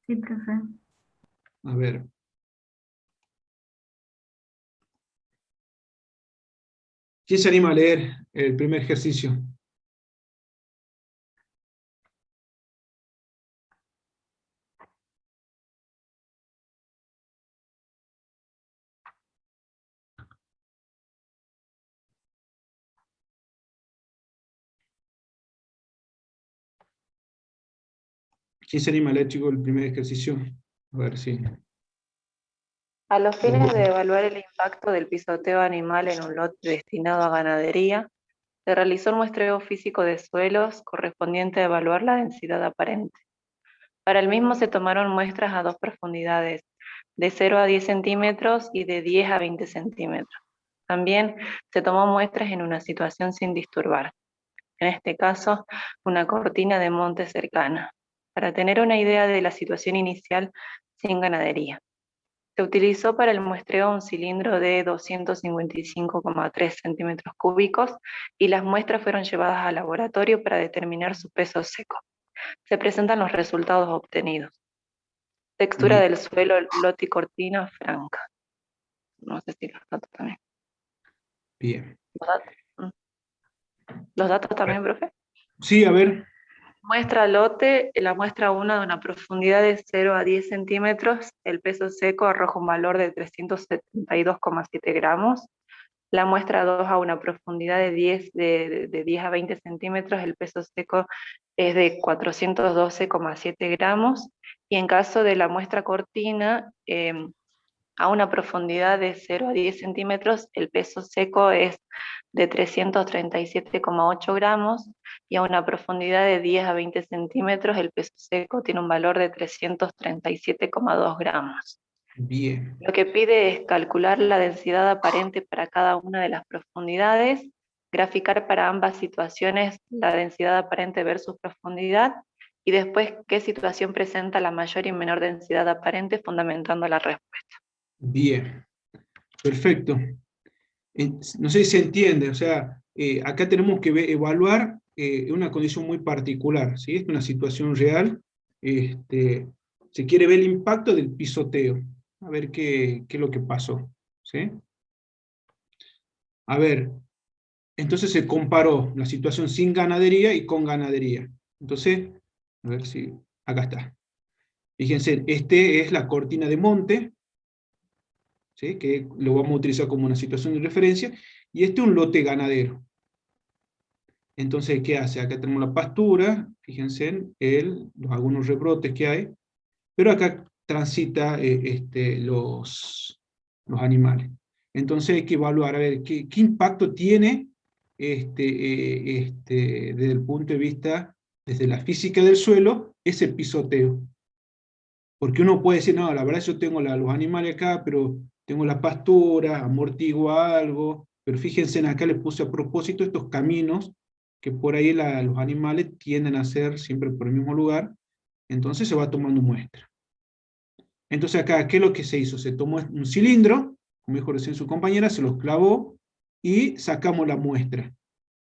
Sí, profe. A ver. ¿Quién se anima a leer el primer ejercicio? ¿Quién se anima a leer, chicos, el primer ejercicio? A ver si... A los fines de evaluar el impacto del pisoteo animal en un lote destinado a ganadería, se realizó un muestreo físico de suelos correspondiente a evaluar la densidad aparente. Para el mismo se tomaron muestras a dos profundidades, de 0 a 10 centímetros y de 10 a 20 centímetros. También se tomó muestras en una situación sin disturbar, en este caso, una cortina de monte cercana, para tener una idea de la situación inicial sin ganadería. Se utilizó para el muestreo un cilindro de 255,3 centímetros cúbicos y las muestras fueron llevadas al laboratorio para determinar su peso seco. Se presentan los resultados obtenidos. Textura Bien. del suelo, lote y cortina franca. No sé si los datos también. Bien. ¿Los datos también, profe? Sí, a ver. Muestra lote, la muestra 1 de una profundidad de 0 a 10 centímetros, el peso seco arroja un valor de 372,7 gramos. La muestra 2 a una profundidad de 10 a 20 centímetros, el peso seco es de 412,7 gramos. Y en caso de la muestra cortina, a una profundidad de 0 a 10 centímetros, el peso seco es de 337,8 gramos, y a una profundidad de 10 a 20 centímetros, el peso seco tiene un valor de 337,2 gramos. Bien. Lo que pide es calcular la densidad aparente para cada una de las profundidades, graficar para ambas situaciones la densidad aparente versus profundidad, y después qué situación presenta la mayor y menor densidad aparente, fundamentando la respuesta. Bien. Perfecto. No sé si se entiende, o sea, acá tenemos que evaluar una condición muy particular, ¿sí? Es una situación real, se quiere ver el impacto del pisoteo, a ver qué es lo que pasó, ¿sí? A ver, entonces se comparó la situación sin ganadería y con ganadería. Entonces, a ver si, acá está. Fíjense, es la cortina de monte, ¿sí? Que lo vamos a utilizar como una situación de referencia, y es un lote ganadero. Entonces, ¿qué hace? Acá tenemos la pastura, fíjense en algunos rebrotes que hay, pero acá transita los animales. Entonces hay que evaluar, a ver, ¿qué impacto tiene desde el punto de vista, desde la física del suelo, ese pisoteo? Porque uno puede decir, no, la verdad yo tengo los animales acá, pero tengo la pastura, amortiguo algo, pero fíjense, acá le puse a propósito estos caminos que por ahí los animales tienden a hacer siempre por el mismo lugar, entonces se va tomando muestra. Entonces acá, ¿qué es lo que se hizo? Se tomó un cilindro, como dijo recién su compañera, se los clavó y sacamos la muestra.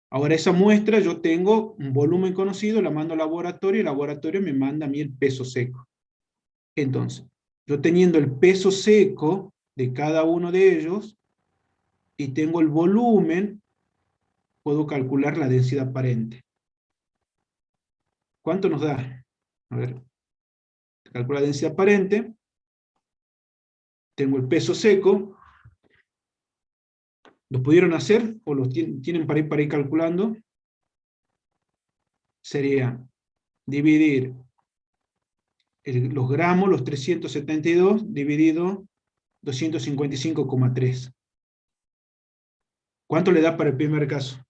Ahora esa muestra yo tengo un volumen conocido, la mando al laboratorio y el laboratorio me manda a mí el peso seco. Entonces, yo teniendo el peso seco de cada uno de ellos y tengo el volumen, puedo calcular la densidad aparente. ¿Cuánto nos da? A ver, calculo la densidad aparente, tengo el peso seco, ¿lo pudieron hacer o los tienen para ir calculando? Sería dividir los gramos, los 372, dividido 255,3. ¿Cuánto le da para el primer caso?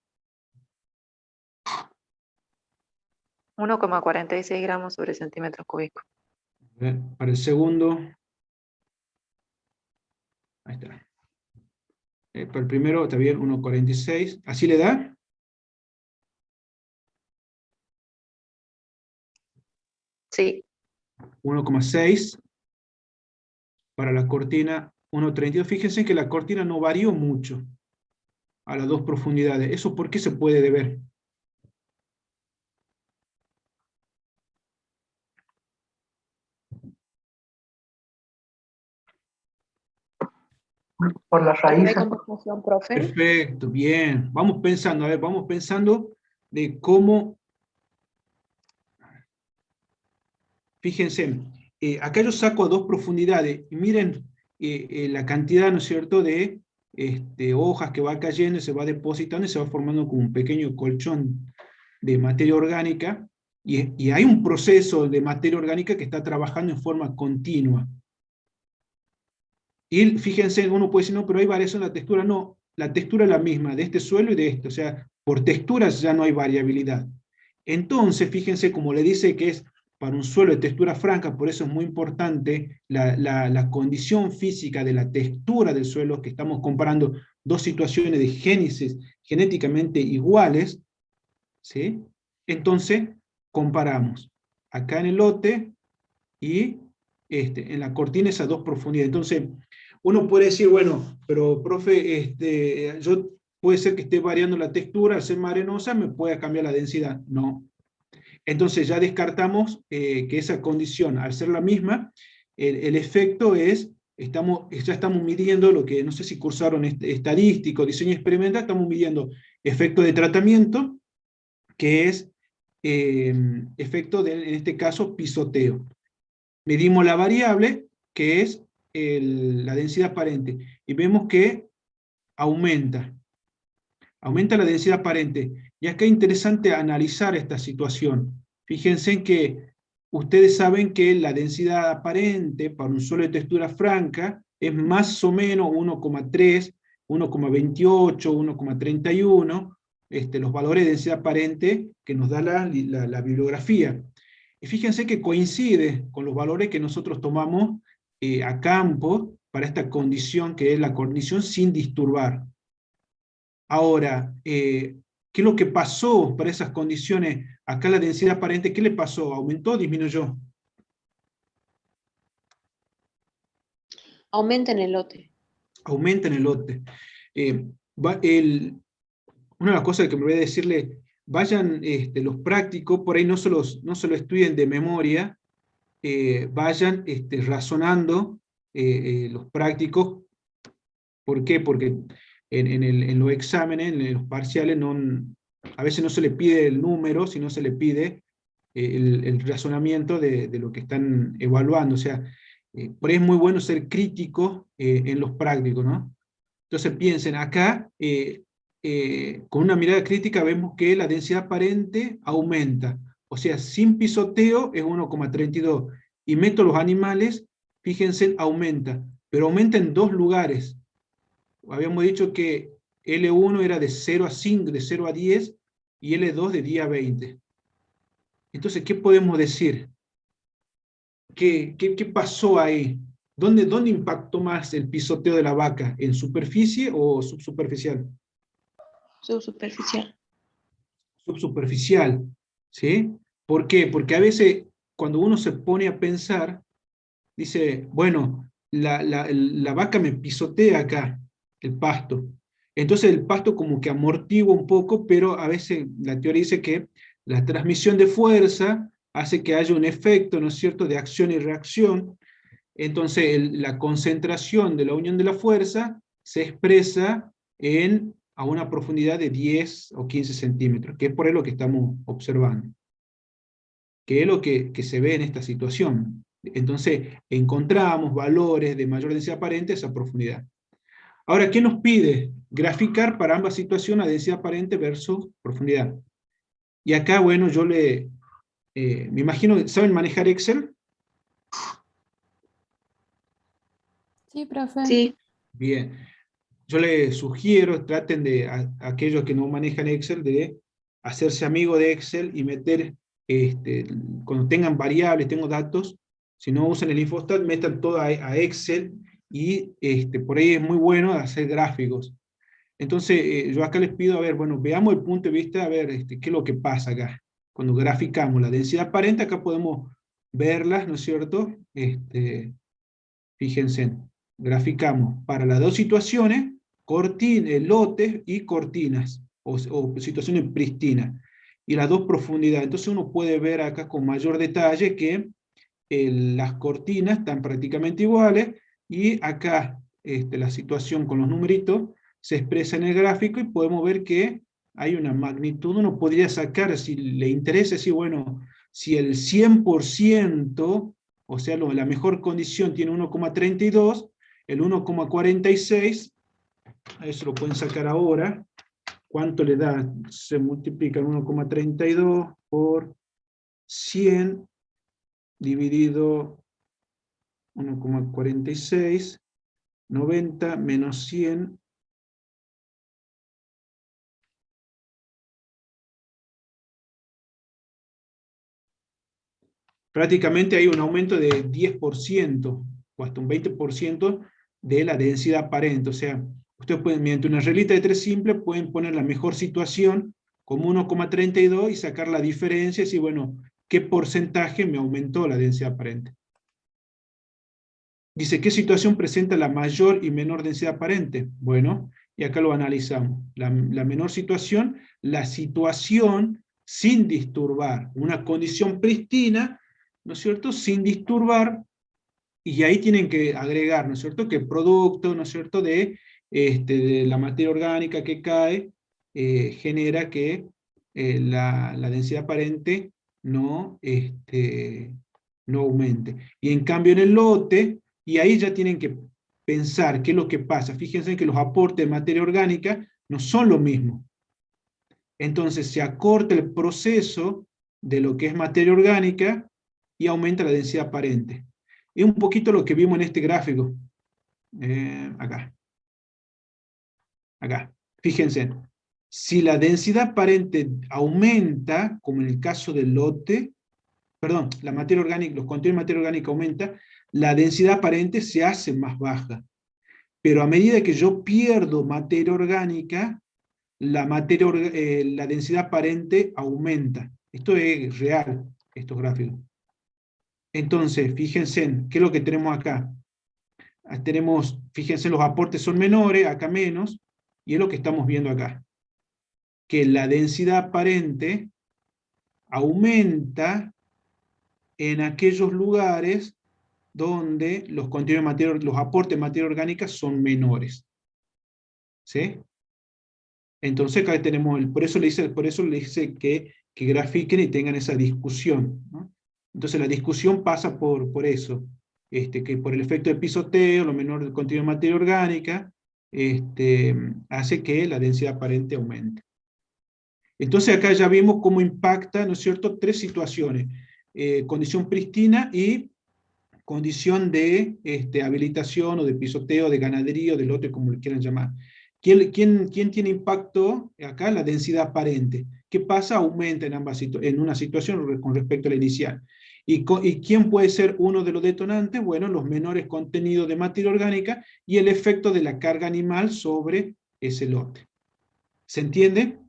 1,46 gramos sobre centímetros cúbicos. A ver, para el segundo, ahí está. Para el primero está bien, 1,46. ¿Así le da? Sí. 1,6. Para la cortina, 1,32. Fíjense que la cortina no varió mucho a las dos profundidades. ¿Eso por qué se puede deber? Por las raíces. Profe. Perfecto, bien. Vamos pensando, a ver, vamos pensando de cómo... Fíjense, acá yo saco a dos profundidades, y miren la cantidad, ¿no es cierto?, de hojas que va cayendo, y se va depositando, y se va formando como un pequeño colchón de materia orgánica, y hay un proceso de materia orgánica que está trabajando en forma continua. Y fíjense, uno puede decir, no, pero hay variación en la textura. No, la textura es la misma, de este suelo y de este, o sea, por texturas ya no hay variabilidad. Entonces, fíjense, como le dice que es para un suelo de textura franca, por eso es muy importante la condición física de la textura del suelo, que estamos comparando dos situaciones de génesis genéticamente iguales, ¿sí? Entonces, comparamos acá en el lote y en la cortina esas dos profundidades. Entonces, uno puede decir, bueno, pero profe, yo puede ser que esté variando la textura, al ser más arenosa me pueda cambiar la densidad. No. Entonces ya descartamos que esa condición, al ser la misma, el efecto es, ya estamos midiendo lo que, no sé si cursaron estadístico, diseño experimental, estamos midiendo efecto de tratamiento, que es efecto de, en este caso, pisoteo. Medimos la variable, que es la densidad aparente, y vemos que aumenta la densidad aparente. Y acá es interesante analizar esta situación. Fíjense en que ustedes saben que la densidad aparente para un suelo de textura franca es más o menos 1,3, 1,28, 1,31, los valores de densidad aparente que nos da la bibliografía. Y fíjense que coincide con los valores que nosotros tomamos a campo para esta condición, que es la condición sin disturbar. Ahora, ¿qué es lo que pasó para esas condiciones? Acá la densidad aparente, ¿qué le pasó? ¿Aumentó o disminuyó? Aumenta en el lote. Aumenta en el lote. Una de las cosas que me voy a decirle, vayan los prácticos, por ahí no se lo estudien de memoria, vayan razonando los prácticos. ¿Por qué? Porque en los exámenes, en los parciales, a veces no se le pide el número, sino se le pide el razonamiento de lo que están evaluando. O sea, por ahí es muy bueno ser crítico en los prácticos, ¿no? Entonces piensen, acá, con una mirada crítica vemos que la densidad aparente aumenta. O sea, sin pisoteo es 1,32. Y meto los animales, fíjense, aumenta. Pero aumenta en dos lugares. Habíamos dicho que L1 era de 0 a 5, de 0 a 10, y L2 de 10 a 20. Entonces, ¿qué podemos decir? ¿Qué pasó ahí? ¿Dónde impactó más el pisoteo de la vaca? ¿En superficie o subsuperficial? Subsuperficial. Subsuperficial, ¿sí? ¿Por qué? Porque a veces cuando uno se pone a pensar, dice, bueno, la vaca me pisotea acá, el pasto. Entonces el pasto como que amortigua un poco, pero a veces la teoría dice que la transmisión de fuerza hace que haya un efecto, ¿no es cierto?, de acción y reacción. Entonces la concentración de la unión de la fuerza se expresa a una profundidad de 10 o 15 centímetros, que es por ahí lo que estamos observando, que es lo que se ve en esta situación. Entonces encontramos valores de mayor densidad aparente a esa profundidad. Ahora, ¿qué nos pide? Graficar para ambas situaciones la densidad aparente versus profundidad. Y acá, bueno, me imagino, ¿saben manejar Excel? Sí, profe. Sí. Bien. Yo les sugiero, traten a aquellos que no manejan Excel, de hacerse amigo de Excel y meter, cuando tengan variables, tengo datos, si no usan el Infostat, metan todo a Excel, y por ahí es muy bueno hacer gráficos. Entonces, yo acá les pido, a ver, bueno, veamos el punto de vista, a ver, qué es lo que pasa acá. Cuando graficamos la densidad aparente, acá podemos verlas, ¿no es cierto? Fíjense, graficamos para las dos situaciones, lotes y cortinas, o situaciones prístinas, y las dos profundidades. Entonces uno puede ver acá con mayor detalle que las cortinas están prácticamente iguales, y acá la situación con los numeritos se expresa en el gráfico, y podemos ver que hay una magnitud. Uno podría sacar, si le interesa, si bueno, si el 100%, o sea, la mejor condición tiene 1,32, el 1,46, eso lo pueden sacar ahora, ¿cuánto le da? Se multiplica el 1,32 por 100 dividido 1,46, 90 menos 100, prácticamente hay un aumento de 10%, o hasta un 20% de la densidad aparente. O sea, ustedes pueden, mediante una reglita de 3 simple, pueden poner la mejor situación como 1,32 y sacar la diferencia y decir, bueno, ¿qué porcentaje me aumentó la densidad aparente? Dice, ¿qué situación presenta la mayor y menor densidad aparente? Bueno, y acá lo analizamos. La menor situación, la situación sin disturbar, una condición prístina, ¿no es cierto?, sin disturbar, y ahí tienen que agregar, ¿no es cierto?, que el producto, ¿no es cierto?, de la materia orgánica que cae, genera que la densidad aparente no aumente. Y en cambio en el lote, y ahí ya tienen que pensar qué es lo que pasa. Fíjense que los aportes de materia orgánica no son lo mismo. Entonces se acorta el proceso de lo que es materia orgánica y aumenta la densidad aparente. Es un poquito lo que vimos en este gráfico. Acá. Acá. Fíjense. Si la densidad aparente aumenta, como en el caso del lote, perdón, la materia orgánica, los contenidos de materia orgánica aumenta, la densidad aparente se hace más baja. Pero a medida que yo pierdo materia orgánica, la densidad aparente aumenta. Esto es real, estos gráficos. Entonces, fíjense, ¿qué es lo que tenemos acá? Tenemos, fíjense, los aportes son menores, acá menos, y es lo que estamos viendo acá. Que la densidad aparente aumenta en aquellos lugares donde los contenidos de materia, los aportes de materia orgánica son menores. ¿Sí? Entonces acá tenemos, por eso le dice que grafiquen y tengan esa discusión, ¿no? Entonces la discusión pasa por eso, que por el efecto de pisoteo, lo menor del contenido de materia orgánica, hace que la densidad aparente aumente. Entonces acá ya vimos cómo impacta, ¿no es cierto?, 3 situaciones: condición prístina y condición de habilitación o de pisoteo, de ganadería o de lote, como le quieran llamar. ¿Quién tiene impacto acá? La densidad aparente. ¿Qué pasa? Aumenta en una situación con respecto a la inicial. ¿Y quién puede ser uno de los detonantes? Bueno, los menores contenidos de materia orgánica y el efecto de la carga animal sobre ese lote. ¿Se entiende?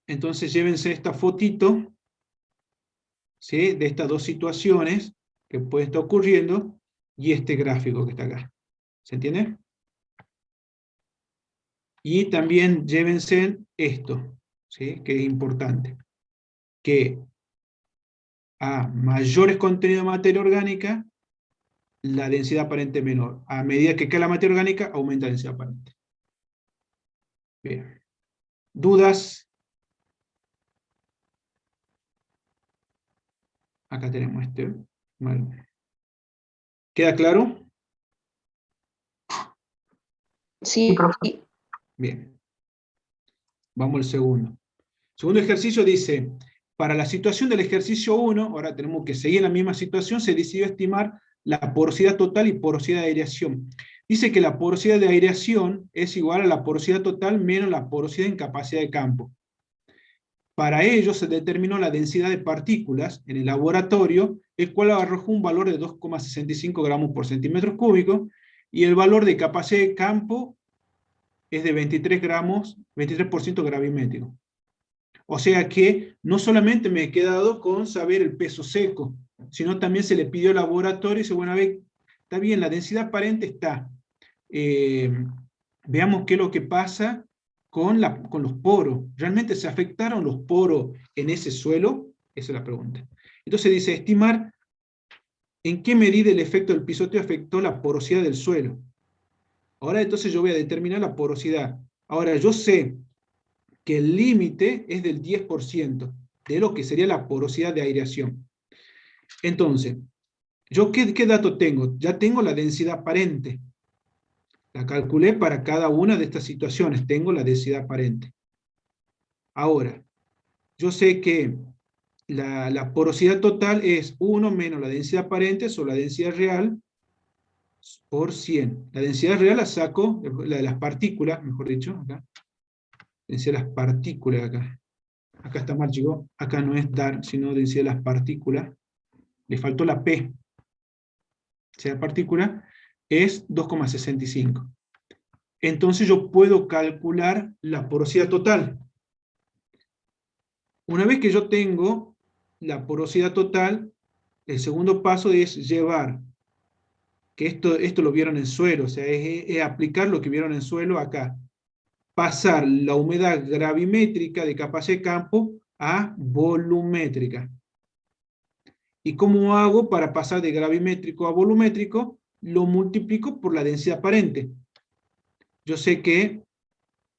Entonces llévense esta fotito, ¿sí?, de estas dos situaciones que pueden estar ocurriendo y este gráfico que está acá. ¿Se entiende? Y también llévense esto, ¿sí?, que es importante. Que a mayores contenidos de materia orgánica, la densidad aparente es menor. A medida que cae la materia orgánica, aumenta la densidad aparente. Bien. ¿Dudas? Acá tenemos este. Vale. ¿Queda claro? Sí, Bien. Vamos al segundo. El segundo ejercicio dice, para la situación del ejercicio 1, ahora tenemos que seguir en la misma situación, se decidió estimar la porosidad total y porosidad de aireación. Dice que la porosidad de aireación es igual a la porosidad total menos la porosidad en capacidad de campo. Para ello se determinó la densidad de partículas en el laboratorio, el cual arrojó un valor de 2,65 gramos por centímetro cúbico, y el valor de capacidad de campo es de 23% gravimétrico. O sea que no solamente me he quedado con saber el peso seco, sino también se le pidió al laboratorio y dice, bueno, a ver, está bien, la densidad aparente está. Veamos qué es lo que pasa con los poros. ¿Realmente se afectaron los poros en ese suelo? Esa es la pregunta. Entonces dice, estimar en qué medida el efecto del pisoteo afectó la porosidad del suelo. Ahora entonces yo voy a determinar la porosidad. Ahora yo sé que el límite es del 10% de lo que sería la porosidad de aireación. Entonces, ¿yo qué dato tengo? Ya tengo la densidad aparente. La calculé para cada una de estas situaciones. Tengo la densidad aparente. Ahora, yo sé que la porosidad total es 1 menos la densidad aparente sobre la densidad real por 100. La densidad real la saco, la de las partículas, mejor dicho, acá. Densidad de las partículas acá. Acá está mal, chicos. Acá no es dar, sino densidad de las partículas. Le faltó la P. O sea, la partícula es 2,65. Entonces yo puedo calcular la porosidad total. Una vez que yo tengo la porosidad total, el segundo paso es llevar, que esto lo vieron en suelo, o sea, es aplicar lo que vieron en suelo acá. Pasar la humedad gravimétrica de capacidad de campo a volumétrica. ¿Y cómo hago para pasar de gravimétrico a volumétrico? Lo multiplico por la densidad aparente. Yo sé que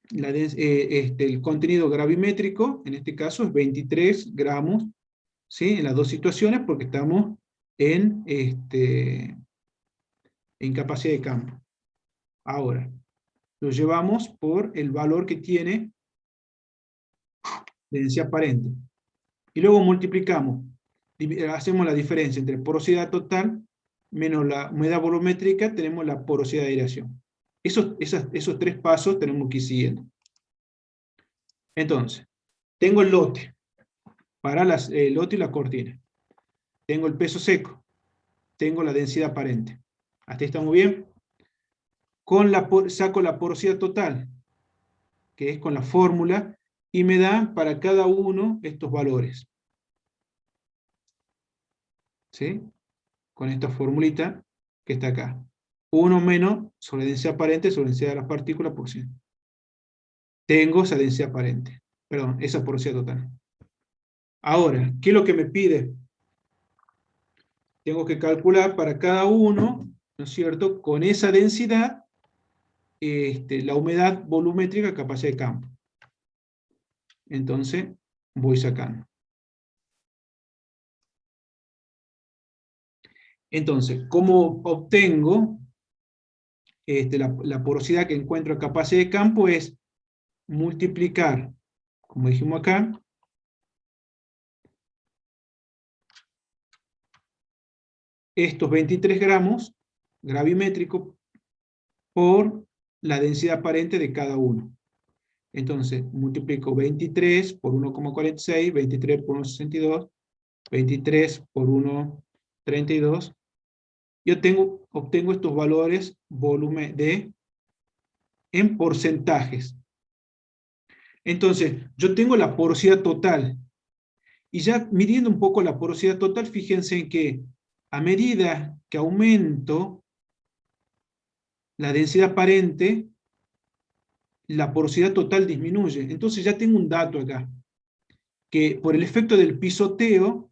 el contenido gravimétrico, en este caso, es 23 gramos, ¿sí?, en las dos situaciones, porque estamos en capacidad de campo. Ahora, lo llevamos por el valor que tiene de densidad aparente. Y luego multiplicamos, hacemos la diferencia entre porosidad total menos la humedad volumétrica, tenemos la porosidad de aireación. Esos tres pasos tenemos que ir siguiendo. Entonces, tengo el lote, para el lote y la cortina. Tengo el peso seco, tengo la densidad aparente. ¿Hasta ahí estamos bien? Saco la porosidad total, que es con la fórmula, y me da para cada uno estos valores. ¿Sí? Con esta formulita que está acá. 1 menos sobre la densidad aparente sobre la densidad de las partículas por 100. Tengo esa densidad aparente. Perdón, esa porosidad total. Ahora, ¿qué es lo que me pide? Tengo que calcular para cada uno, ¿no es cierto?, con esa densidad, la humedad volumétrica, capacidad de campo. Entonces, voy sacando. Entonces, ¿cómo obtengo la porosidad que encuentro en capacidad de campo? Es multiplicar, como dijimos acá, estos 23 gramos gravimétricos por la densidad aparente de cada uno. Entonces, multiplico 23 por 1,46, 23 por 1,62, 23 por 1,32, y obtengo estos valores volumen en porcentajes. Entonces, yo tengo la porosidad total, y ya midiendo un poco la porosidad total, fíjense en que a medida que aumento la densidad aparente, la porosidad total disminuye. Entonces ya tengo un dato acá, que por el efecto del pisoteo,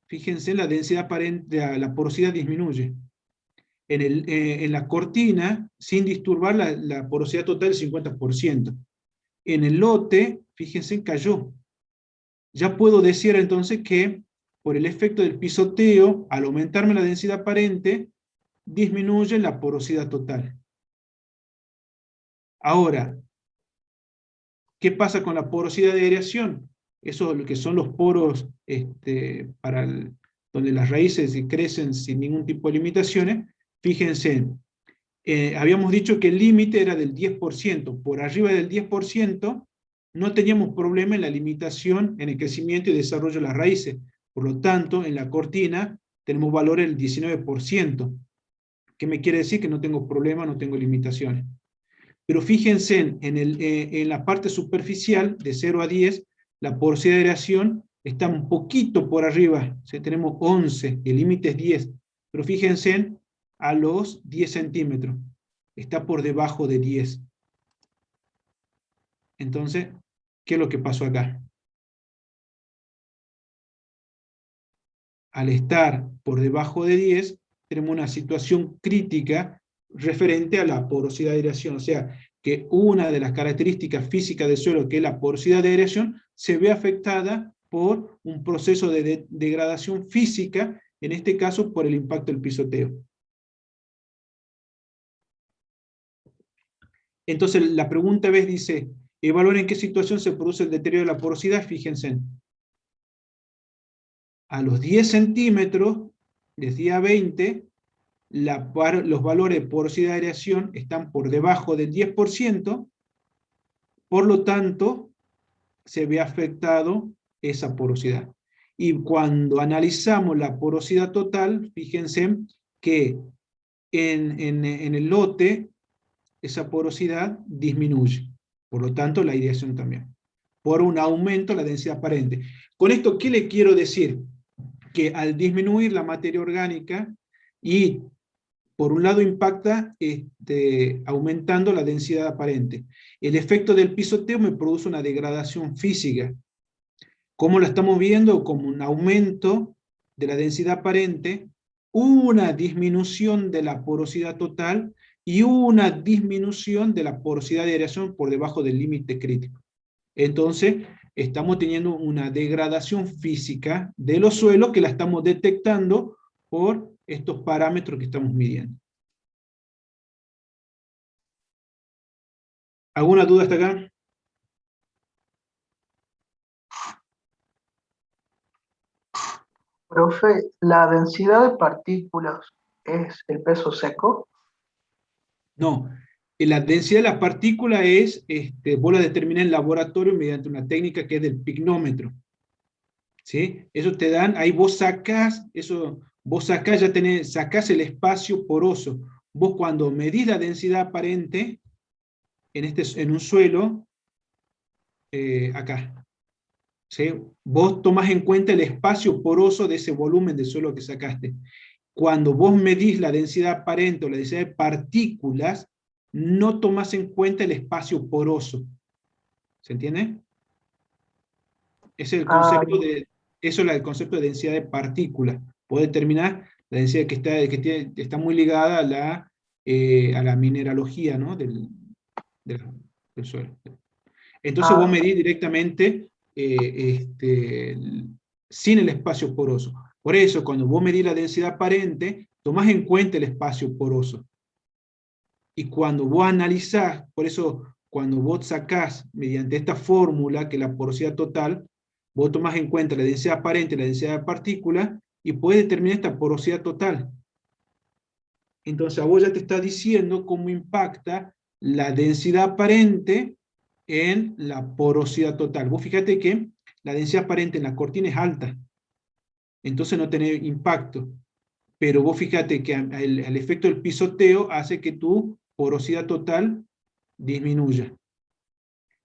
fíjense, la densidad aparente, la porosidad disminuye. En la cortina, sin disturbar la porosidad total del 50%. En el lote, fíjense, cayó. Ya puedo decir entonces que por el efecto del pisoteo, al aumentarme la densidad aparente, disminuye la porosidad total. Ahora, ¿qué pasa con la porosidad de aireación? Eso es lo que son los poros donde las raíces crecen sin ningún tipo de limitaciones. Fíjense, habíamos dicho que el límite era del 10%. Por arriba del 10% no teníamos problema en la limitación en el crecimiento y desarrollo de las raíces. Por lo tanto, en la cortina tenemos valor del 19%. ¿Qué me quiere decir? Que no tengo problema, no tengo limitaciones. Pero fíjense, en la parte superficial, de 0 a 10, la porosidad de aireación está un poquito por arriba. O sea, tenemos 11, el límite es 10. Pero fíjense, a los 10 centímetros. Está por debajo de 10. Entonces, ¿qué es lo que pasó acá? Al estar por debajo de 10, tenemos una situación crítica referente a la porosidad de aireación. O sea, que una de las características físicas del suelo, que es la porosidad de aireación, se ve afectada por un proceso de degradación física, en este caso por el impacto del pisoteo. Entonces la pregunta B dice, evaluar en qué situación se produce el deterioro de la porosidad. Fíjense, a los 10 centímetros, desde a 20, los valores de porosidad de aireación están por debajo del 10%, por lo tanto, se ve afectado esa porosidad. Y cuando analizamos la porosidad total, fíjense que en el lote, esa porosidad disminuye. Por lo tanto, la aireación también. Por un aumento de la densidad aparente. Con esto, ¿qué le quiero decir? Que al disminuir la materia orgánica y por un lado impacta aumentando la densidad aparente. El efecto del pisoteo me produce una degradación física. ¿Cómo la estamos viendo? Como un aumento de la densidad aparente, una disminución de la porosidad total y una disminución de la porosidad de aireación por debajo del límite crítico. Entonces, estamos teniendo una degradación física de los suelos que la estamos detectando por estos parámetros que estamos midiendo. ¿Alguna duda hasta acá? Profe, ¿la densidad de partículas es el peso seco? No. La densidad de la partícula es, vos la determinás en laboratorio mediante una técnica que es del pignómetro. ¿Sí? Eso te dan, ahí vos sacás, sacás el espacio poroso. Vos cuando medís la densidad aparente en un suelo, acá, ¿sí? Vos tomás en cuenta el espacio poroso de ese volumen de suelo que sacaste. Cuando vos medís la densidad aparente o la densidad de partículas, no tomás en cuenta el espacio poroso. ¿Se entiende? Ese es el concepto eso es el concepto de densidad de partículas. Puede determinar la densidad que está muy ligada a la mineralogía, ¿no? del suelo. Entonces vos medís directamente sin el espacio poroso. Por eso, cuando vos medís la densidad aparente, tomás en cuenta el espacio poroso. Y cuando vos analizás, por eso, cuando vos sacás mediante esta fórmula, que es la porosidad total, vos tomás en cuenta la densidad aparente y la densidad de partículas, y podés determinar esta porosidad total. Entonces a vos ya te está diciendo cómo impacta la densidad aparente en la porosidad total. Vos fíjate que la densidad aparente en la cortina es alta, entonces no tiene impacto. Pero vos fíjate que el efecto del pisoteo hace que tu porosidad total disminuya.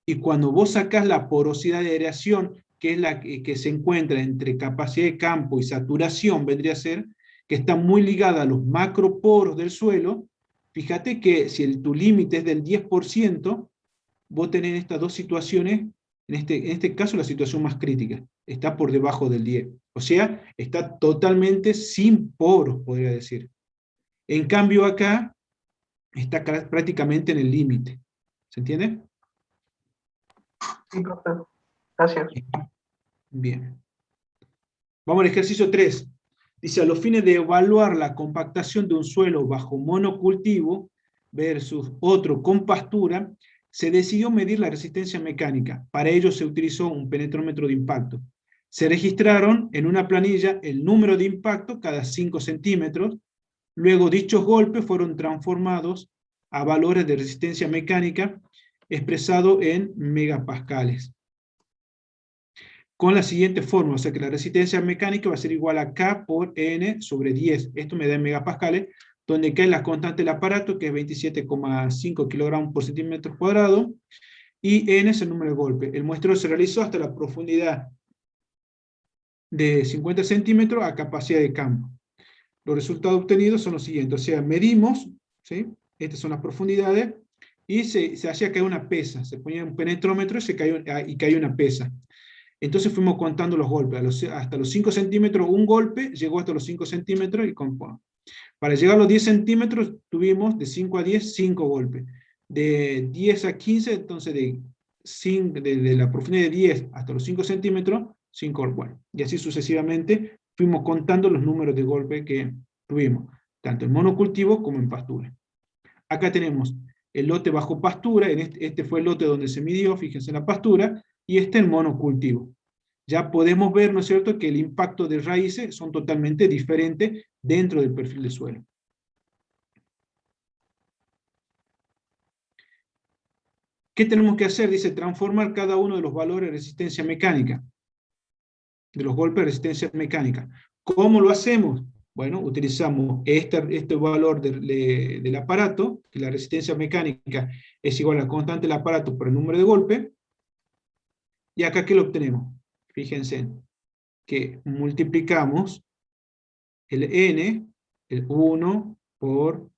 Y cuando vos sacás la porosidad de aireación, que es la que se encuentra entre capacidad de campo y saturación, vendría a ser, que está muy ligada a los macroporos del suelo, fíjate que si tu límite es del 10%, vos tenés estas dos situaciones, en este caso la situación más crítica, está por debajo del 10. O sea, está totalmente sin poros, podría decir. En cambio acá, está prácticamente en el límite. ¿Se entiende? Sí, profe. Gracias. Bien. Vamos al ejercicio 3. Dice, a los fines de evaluar la compactación de un suelo bajo monocultivo versus otro con pastura, se decidió medir la resistencia mecánica. Para ello se utilizó un penetrómetro de impacto. Se registraron en una planilla el número de impactos cada 5 centímetros. Luego dichos golpes fueron transformados a valores de resistencia mecánica expresado en megapascales. Con la siguiente fórmula, o sea que la resistencia mecánica va a ser igual a K por N sobre 10. Esto me da en megapascales, donde K es la constante del aparato, que es 27,5 kilogramos por centímetro cuadrado, y N es el número de golpe. El muestreo se realizó hasta la profundidad de 50 centímetros a capacidad de campo. Los resultados obtenidos son los siguientes, o sea, medimos, ¿sí? Estas son las profundidades, y se hacía caer una pesa, se ponía un penetrómetro y caía una pesa. Entonces fuimos contando los golpes, hasta los 5 centímetros un golpe, llegó hasta los 5 centímetros, y para llegar a los 10 centímetros tuvimos de 5 a 10, 5 golpes. De 10 a 15, entonces de la profundidad de 10 hasta los 5 centímetros, 5 golpes. Bueno, y así sucesivamente fuimos contando los números de golpes que tuvimos, tanto en monocultivo como en pastura. Acá tenemos el lote bajo pastura, este fue el lote donde se midió, fíjense en la pastura, y este el monocultivo. Ya podemos ver, ¿no es cierto?, que el impacto de raíces son totalmente diferentes dentro del perfil de suelo. ¿Qué tenemos que hacer? Dice, transformar cada uno de los valores de resistencia mecánica, de los golpes de resistencia mecánica. ¿Cómo lo hacemos? Bueno, utilizamos este valor del aparato, que la resistencia mecánica es igual a la constante del aparato por el número de golpe, y acá ¿qué lo obtenemos? Fíjense que multiplicamos el N, el 1 por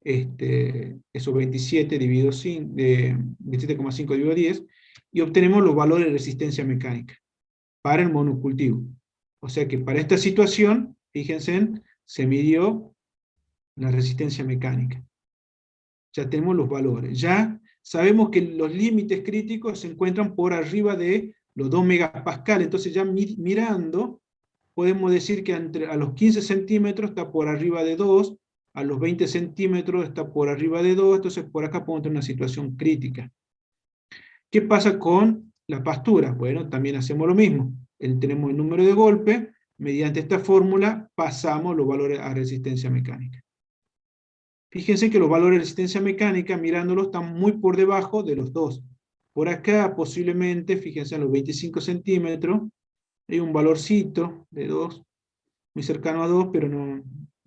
esos 27 dividido 5, 27,5 dividido 10, y obtenemos los valores de resistencia mecánica para el monocultivo. O sea que para esta situación, fíjense, se midió la resistencia mecánica. Ya tenemos los valores. Ya sabemos que los límites críticos se encuentran por arriba de los 2 megapascales. Entonces ya mirando, podemos decir que a los 15 centímetros está por arriba de 2, a los 20 centímetros está por arriba de 2, entonces por acá podemos tener una situación crítica. ¿Qué pasa con la pastura? Bueno, también hacemos lo mismo. Tenemos el número de golpe, mediante esta fórmula pasamos los valores a resistencia mecánica. Fíjense que los valores de resistencia mecánica, mirándolos, están muy por debajo de los dos. Por acá, posiblemente, fíjense en los 25 centímetros, hay un valorcito de 2, muy cercano a 2, pero no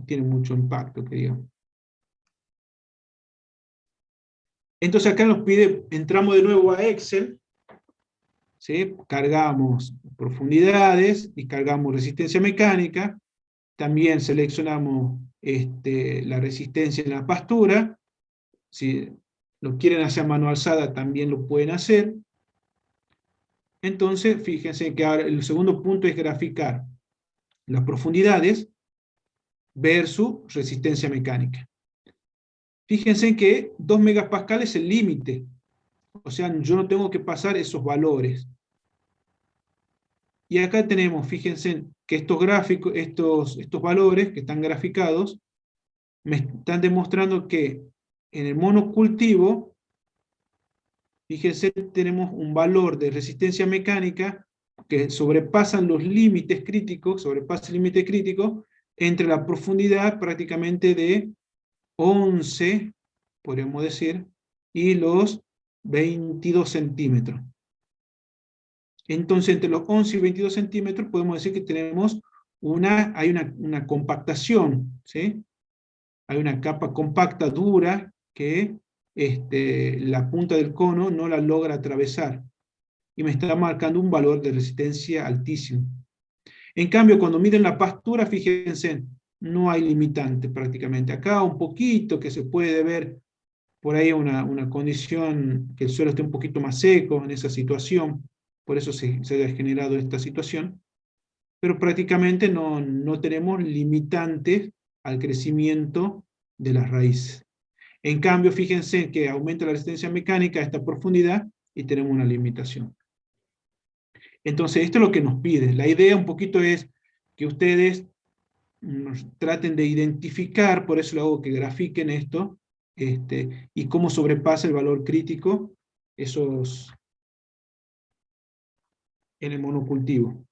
tiene mucho impacto, que digamos. Entonces acá nos pide, entramos de nuevo a Excel, ¿sí? Cargamos profundidades y cargamos resistencia mecánica, también seleccionamos la resistencia en la pastura. Si lo quieren hacer a mano alzada también lo pueden hacer. Entonces fíjense que ahora el segundo punto es graficar las profundidades versus resistencia mecánica. Fíjense que 2 megapascales es el límite, o sea, yo no tengo que pasar esos valores. Y acá tenemos, fíjense que estos gráficos, estos valores que están graficados, me están demostrando que en el monocultivo, fíjense, tenemos un valor de resistencia mecánica que sobrepasan los límites críticos, sobrepasa el límite crítico, entre la profundidad prácticamente de 11, podríamos decir, y los 22 centímetros. Entonces, entre los 11 y 22 centímetros podemos decir que tenemos hay una compactación, ¿sí? Hay una capa compacta, dura, que la punta del cono no la logra atravesar, y me está marcando un valor de resistencia altísimo. En cambio, cuando miden la pastura, fíjense, no hay limitante prácticamente. Acá un poquito que se puede ver por ahí una condición que el suelo esté un poquito más seco en esa situación, por eso se ha generado esta situación, pero prácticamente no tenemos limitantes al crecimiento de las raíces. En cambio, fíjense que aumenta la resistencia mecánica a esta profundidad y tenemos una limitación. Entonces, esto es lo que nos pide. La idea un poquito es que ustedes traten de identificar, por eso lo hago que grafiquen esto, y cómo sobrepasa el valor crítico en el monocultivo.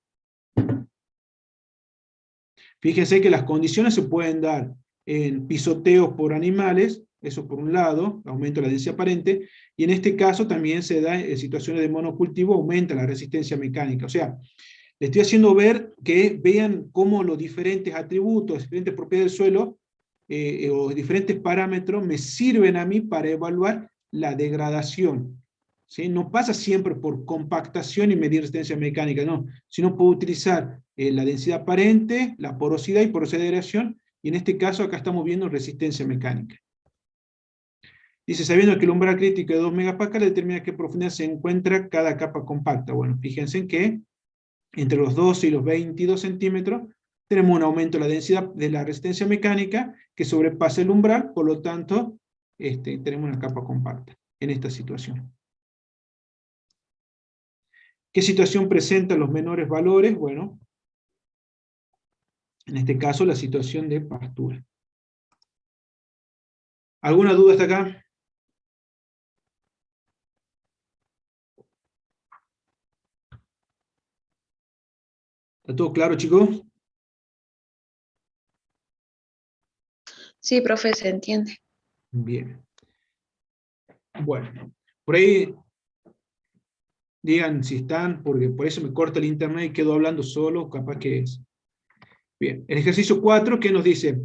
Fíjense que las condiciones se pueden dar en pisoteos por animales, eso por un lado, aumento de la densidad aparente, y en este caso también se da en situaciones de monocultivo, aumenta la resistencia mecánica. O sea, le estoy haciendo ver que vean cómo los diferentes atributos, diferentes propiedades del suelo, o diferentes parámetros me sirven a mí para evaluar la degradación. ¿Sí? No pasa siempre por compactación y medir resistencia mecánica, no, sino puedo utilizar la densidad aparente, la porosidad y porosidad de degradación, y en este caso acá estamos viendo resistencia mecánica. Dice, sabiendo que el umbral crítico de 2 megapascales determina a qué profundidad se encuentra cada capa compacta. Bueno, fíjense en que entre los 12 y los 22 centímetros tenemos un aumento de la densidad de la resistencia mecánica que sobrepasa el umbral, por lo tanto, tenemos una capa compacta en esta situación. ¿Qué situación presenta los menores valores? Bueno, en este caso la situación de pastura. ¿Alguna duda hasta acá? ¿Está todo claro, chicos? Sí, profe, se entiende. Bien. Bueno, por ahí digan si están, porque por eso me corta el internet y quedo hablando solo, capaz que es. Bien, el ejercicio 4, ¿qué nos dice?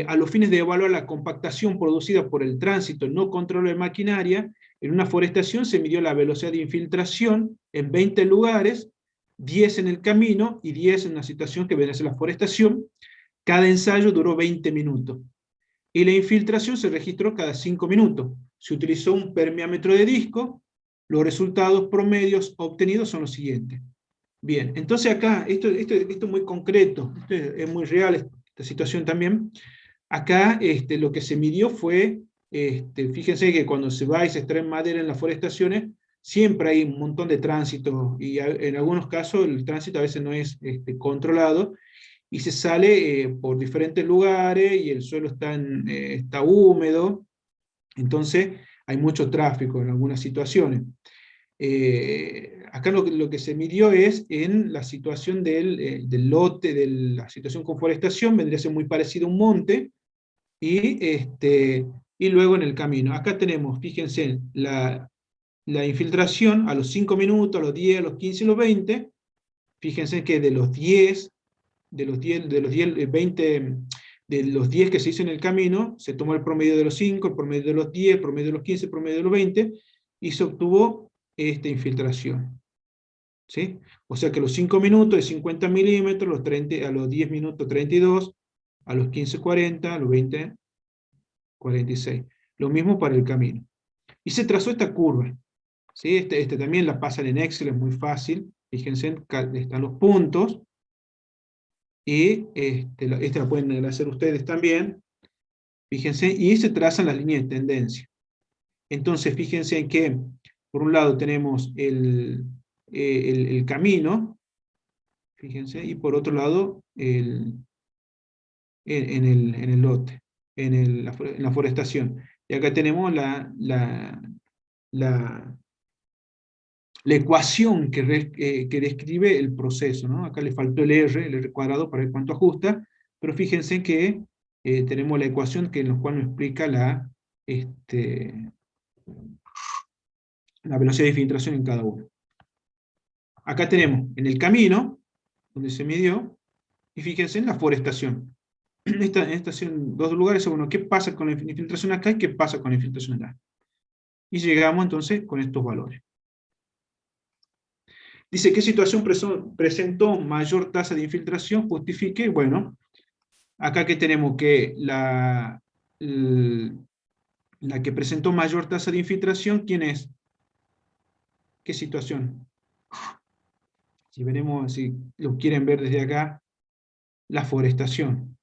A los fines de evaluar la compactación producida por el tránsito no controlado de maquinaria, en una forestación se midió la velocidad de infiltración en 20 lugares, 10 en el camino y 10 en una situación que viene a ser la forestación. Cada ensayo duró 20 minutos. Y la infiltración se registró cada 5 minutos. Se utilizó un permeámetro de disco. Los resultados promedios obtenidos son los siguientes. Bien, entonces acá, esto es muy concreto, esto es muy real, esta situación también. Acá lo que se midió fue, fíjense que cuando se va y se extrae madera en las forestaciones, siempre hay un montón de tránsito, y en algunos casos el tránsito a veces no es controlado, y se sale por diferentes lugares, y el suelo está húmedo, entonces hay mucho tráfico en algunas situaciones. Acá lo que se midió es en la situación del lote, de la situación con forestación, vendría a ser muy parecido a un monte, y luego en el camino. Acá tenemos, fíjense, la infiltración a los 5 minutos, a los 10, a los 15 y los 20, fíjense que de los 10 que se hizo en el camino, se tomó el promedio de los 5, el promedio de los 10, el promedio de los 15, el promedio de los 20, y se obtuvo esta infiltración. ¿Sí? O sea que los 5 minutos de 50 milímetros, a los 10 minutos 32, a los 15 40, a los 20 46. Lo mismo para el camino. Y se trazó esta curva. ¿Sí? También la pasan en Excel, es muy fácil. Fíjense, están los puntos. Y esta la pueden hacer ustedes también. Fíjense, y se trazan las líneas de tendencia. Entonces, fíjense en que, por un lado tenemos el camino, fíjense, y por otro lado, en el lote, en la forestación. Y acá tenemos la ecuación que describe el proceso, ¿no? Acá le faltó el R cuadrado para ver cuánto ajusta, pero fíjense que tenemos la ecuación en la cual nos explica la velocidad de infiltración en cada uno. Acá tenemos en el camino, donde se midió, y fíjense en la forestación. Estas son dos lugares, bueno, ¿qué pasa con la infiltración acá y qué pasa con la infiltración acá? Y llegamos entonces con estos valores. Dice, ¿qué situación presentó mayor tasa de infiltración? Justifique, bueno, acá que tenemos que la que presentó mayor tasa de infiltración, ¿quién es? ¿Qué situación? Si veremos, si lo quieren ver desde acá, la forestación.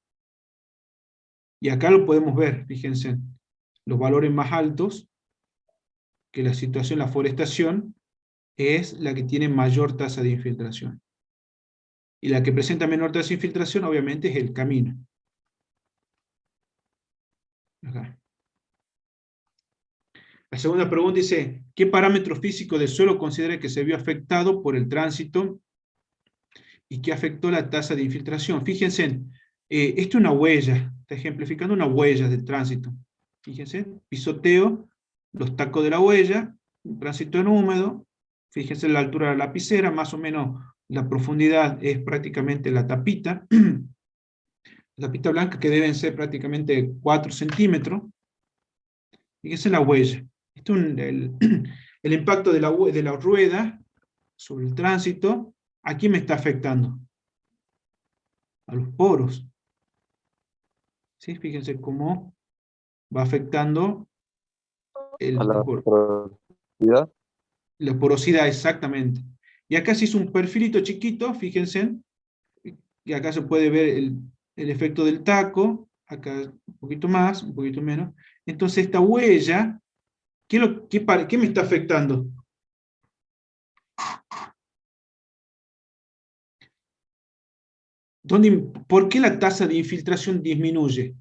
Y acá lo podemos ver, fíjense, los valores más altos, que la situación, la forestación, es la que tiene mayor tasa de infiltración. Y la que presenta menor tasa de infiltración, obviamente, es el camino. Acá. La segunda pregunta dice, ¿qué parámetro físico del suelo considera que se vio afectado por el tránsito y qué afectó la tasa de infiltración? Fíjense, esto es una huella, está ejemplificando una huella del tránsito. Fíjense, pisoteo, los tacos de la huella, un tránsito en húmedo, fíjense la altura de la lapicera, más o menos la profundidad es prácticamente la tapita blanca, que deben ser prácticamente 4 centímetros. Fíjense la huella. Esto el impacto de la rueda sobre el tránsito, ¿a quién me está afectando? A los poros. ¿Sí? Fíjense cómo va afectando A la porosidad. la porosidad, exactamente. Y acá se hizo un perfilito chiquito, fíjense, y acá se puede ver el efecto del taco, acá un poquito más, un poquito menos. Entonces esta huella, ¿qué me está afectando? ¿Por qué la tasa de infiltración disminuye?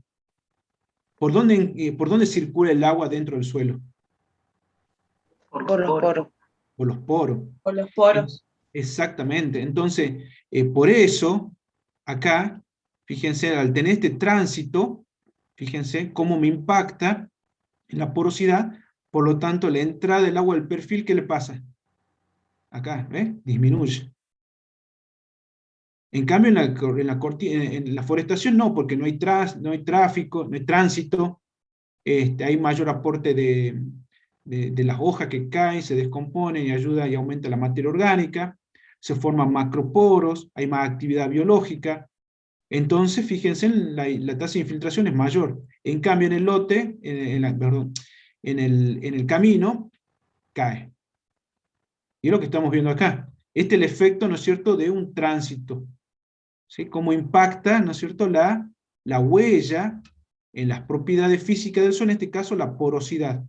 ¿Por dónde circula el agua dentro del suelo? Por los poros. Por los poros. Por los poros. Exactamente. Entonces, por eso, acá, fíjense, al tener este tránsito, fíjense cómo me impacta en la porosidad, por lo tanto, la entrada del agua al perfil, ¿qué le pasa? Acá, ¿ves? Disminuye. En cambio, en la forestación no, porque no hay tráfico, no hay tránsito, hay mayor aporte de las hojas que caen, se descomponen y ayuda y aumenta la materia orgánica, se forman macroporos, hay más actividad biológica. Entonces, fíjense, la tasa de infiltración es mayor. En cambio, en el lote, en el camino, cae. Y es lo que estamos viendo acá. Este es el efecto, ¿no es cierto?, de un tránsito. ¿Sí? Cómo impacta, ¿no es cierto?, la huella en las propiedades físicas del suelo, en este caso la porosidad.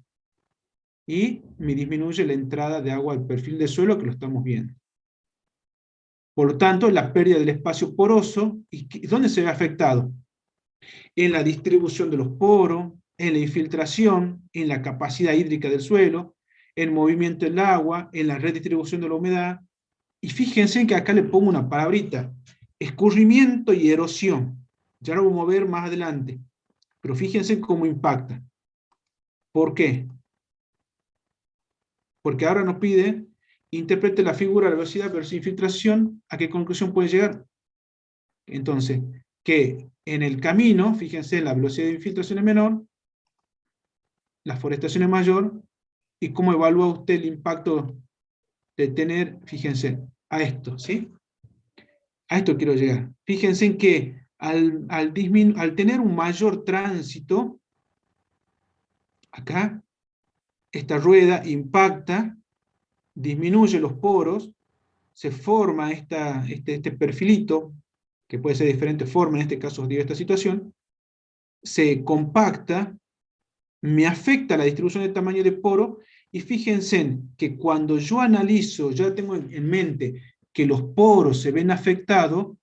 Y me disminuye la entrada de agua al perfil del suelo, que lo estamos viendo. Por lo tanto, la pérdida del espacio poroso, ¿y dónde se ve afectado? En la distribución de los poros, en la infiltración, en la capacidad hídrica del suelo, en el movimiento del agua, en la redistribución de la humedad. Y fíjense que acá le pongo una palabrita, escurrimiento y erosión. Ya lo vamos a ver más adelante. Pero fíjense cómo impacta. ¿Por qué? Porque ahora nos pide, interprete la figura de la velocidad versus infiltración, ¿a qué conclusión puede llegar? Entonces, que en el camino, fíjense, la velocidad de infiltración es menor, la forestación es mayor, y cómo evalúa usted el impacto de tener, fíjense, a esto, ¿sí? A esto quiero llegar. Fíjense en que al tener un mayor tránsito, acá, esta rueda impacta, disminuye los poros, se forma este perfilito, que puede ser de diferentes formas, en este caso digo esta situación, se compacta, me afecta la distribución de tamaño de poro, y fíjense que cuando yo analizo, ya tengo en mente que los poros se ven afectados,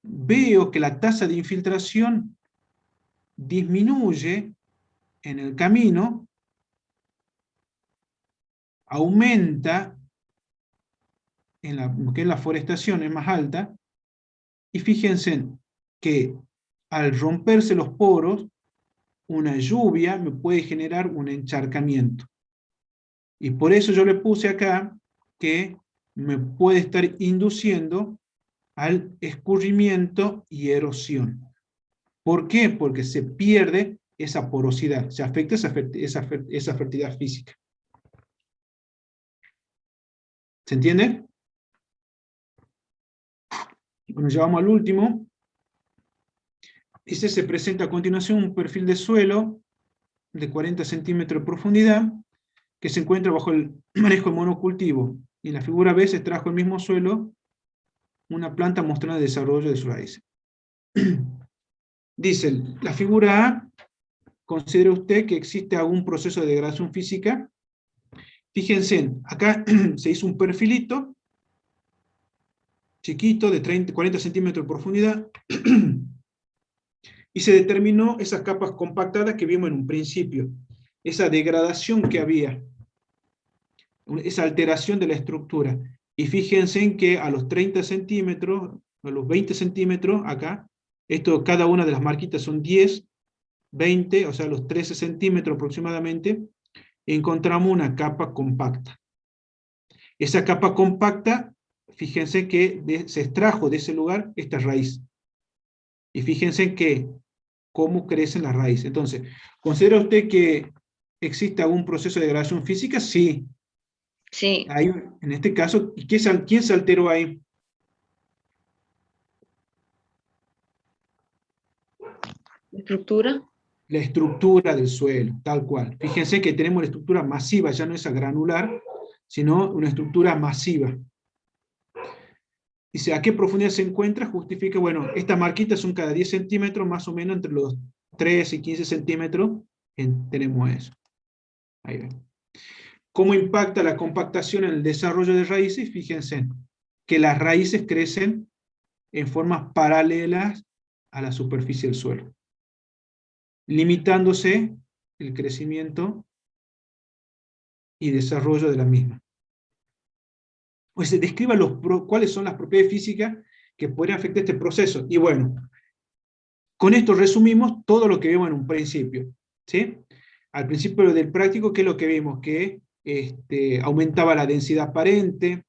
veo que la tasa de infiltración disminuye en el camino, aumenta en la forestación es más alta, y fíjense que al romperse los poros, una lluvia me puede generar un encharcamiento. Y por eso yo le puse acá que me puede estar induciendo al escurrimiento y erosión. ¿Por qué? Porque se pierde esa porosidad, se afecta esa fertilidad física. ¿Se entiende? Bueno, ya vamos al último. Dice, se presenta a continuación un perfil de suelo de 40 centímetros de profundidad que se encuentra bajo el manejo de monocultivo. Y en la figura B se extrajo el mismo suelo una planta mostrando el desarrollo de sus raíces. Dice, la figura A, considere usted que existe algún proceso de degradación física. Fíjense, acá se hizo un perfilito, chiquito, de 40 centímetros de profundidad, y se determinó esas capas compactadas que vimos en un principio, esa degradación que había, esa alteración de la estructura. Y fíjense en que a los 30 centímetros, a los 20 centímetros, acá, cada una de las marquitas son 10, 20, o sea, los 13 centímetros aproximadamente, encontramos una capa compacta. Esa capa compacta, fíjense que se extrajo de ese lugar esta raíz. Y fíjense que cómo crecen las raíces. Entonces, ¿considera usted que existe algún proceso de degradación física? Sí. Sí. Hay, en este caso, ¿quién se alteró ahí? ¿Estructura? La estructura del suelo, tal cual. Fíjense que tenemos la estructura masiva, ya no es granular, sino una estructura masiva. Dice, ¿a qué profundidad se encuentra? Justifica, bueno, estas marquitas son cada 10 centímetros, más o menos entre los 3 y 15 centímetros, tenemos eso. Ahí ven. ¿Cómo impacta la compactación en el desarrollo de raíces? Fíjense que las raíces crecen en formas paralelas a la superficie del suelo, limitándose el crecimiento y desarrollo de la misma. Pues se describa cuáles son las propiedades físicas que pueden afectar este proceso. Y bueno, con esto resumimos todo lo que vimos en un principio, ¿sí? Al principio del práctico, ¿qué es lo que vimos? Que aumentaba la densidad aparente,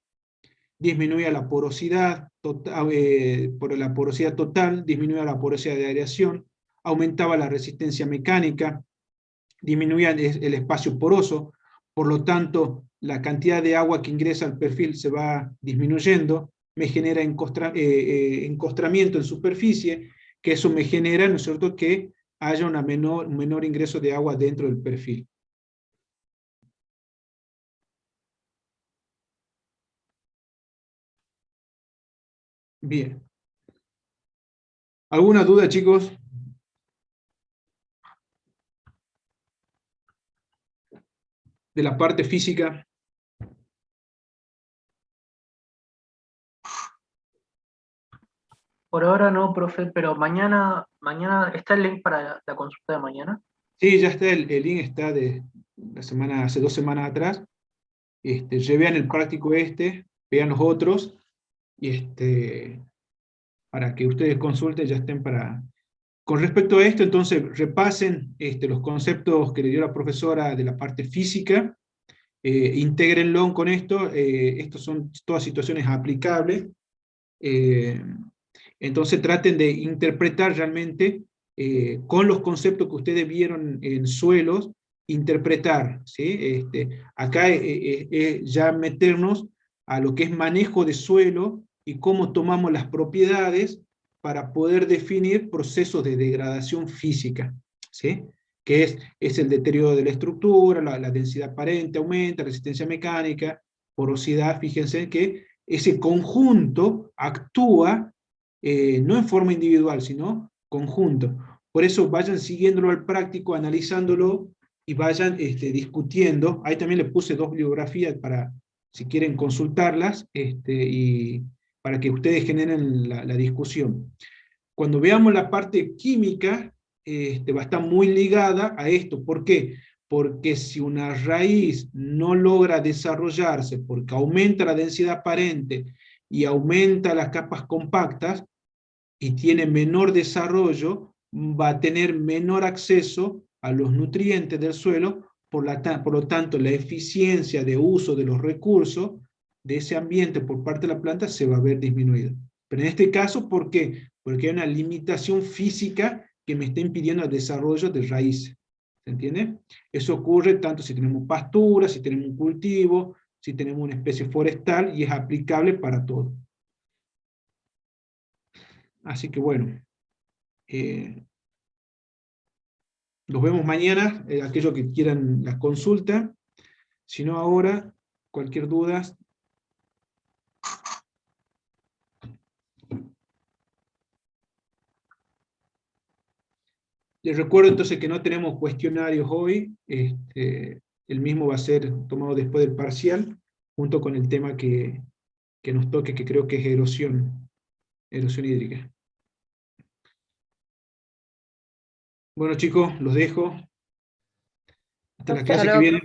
disminuía la porosidad, por la porosidad total, disminuía la porosidad de aireación, aumentaba la resistencia mecánica, disminuía el espacio poroso, por lo tanto, la cantidad de agua que ingresa al perfil se va disminuyendo, me genera encostramiento en superficie, que eso me genera, ¿no es cierto?, que haya un menor ingreso de agua dentro del perfil. Bien. ¿Alguna duda, chicos? De la parte física. Por ahora no, profe, pero mañana ¿está el link para la consulta de mañana? Sí, ya está, el link está de hace 2 semanas atrás. Vean el práctico vean los otros, y para que ustedes consulten, ya estén para... Con respecto a esto, entonces, repasen los conceptos que le dio la profesora de la parte física, intégrenlo con esto, estos son todas situaciones aplicables, entonces traten de interpretar realmente, con los conceptos que ustedes vieron en suelos, interpretar, ¿sí? Acá ya meternos a lo que es manejo de suelo, y cómo tomamos las propiedades para poder definir procesos de degradación física, ¿sí? Que es el deterioro de la estructura, la densidad aparente aumenta, resistencia mecánica, porosidad. Fíjense que ese conjunto actúa no en forma individual, sino conjunto. Por eso vayan siguiéndolo al práctico, analizándolo, y vayan discutiendo. Ahí también le puse 2 bibliografías para, si quieren consultarlas, y para que ustedes generen la discusión. Cuando veamos la parte química, va a estar muy ligada a esto. ¿Por qué? Porque si una raíz no logra desarrollarse, porque aumenta la densidad aparente y aumenta las capas compactas, y tiene menor desarrollo, va a tener menor acceso a los nutrientes del suelo, por lo tanto, la eficiencia de uso de los recursos de ese ambiente por parte de la planta se va a ver disminuida. Pero en este caso, ¿por qué? Porque hay una limitación física que me está impidiendo el desarrollo de raíces. ¿Se entiende? Eso ocurre tanto si tenemos pastura, si tenemos un cultivo, si tenemos una especie forestal, y es aplicable para todo. Así que bueno, nos vemos mañana, aquellos que quieran la consulta. Si no ahora, cualquier duda. Les recuerdo entonces que no tenemos cuestionarios hoy, el mismo va a ser tomado después del parcial, junto con el tema que nos toque, que creo que es erosión hídrica. Bueno chicos, los dejo. Hasta la clase que viene.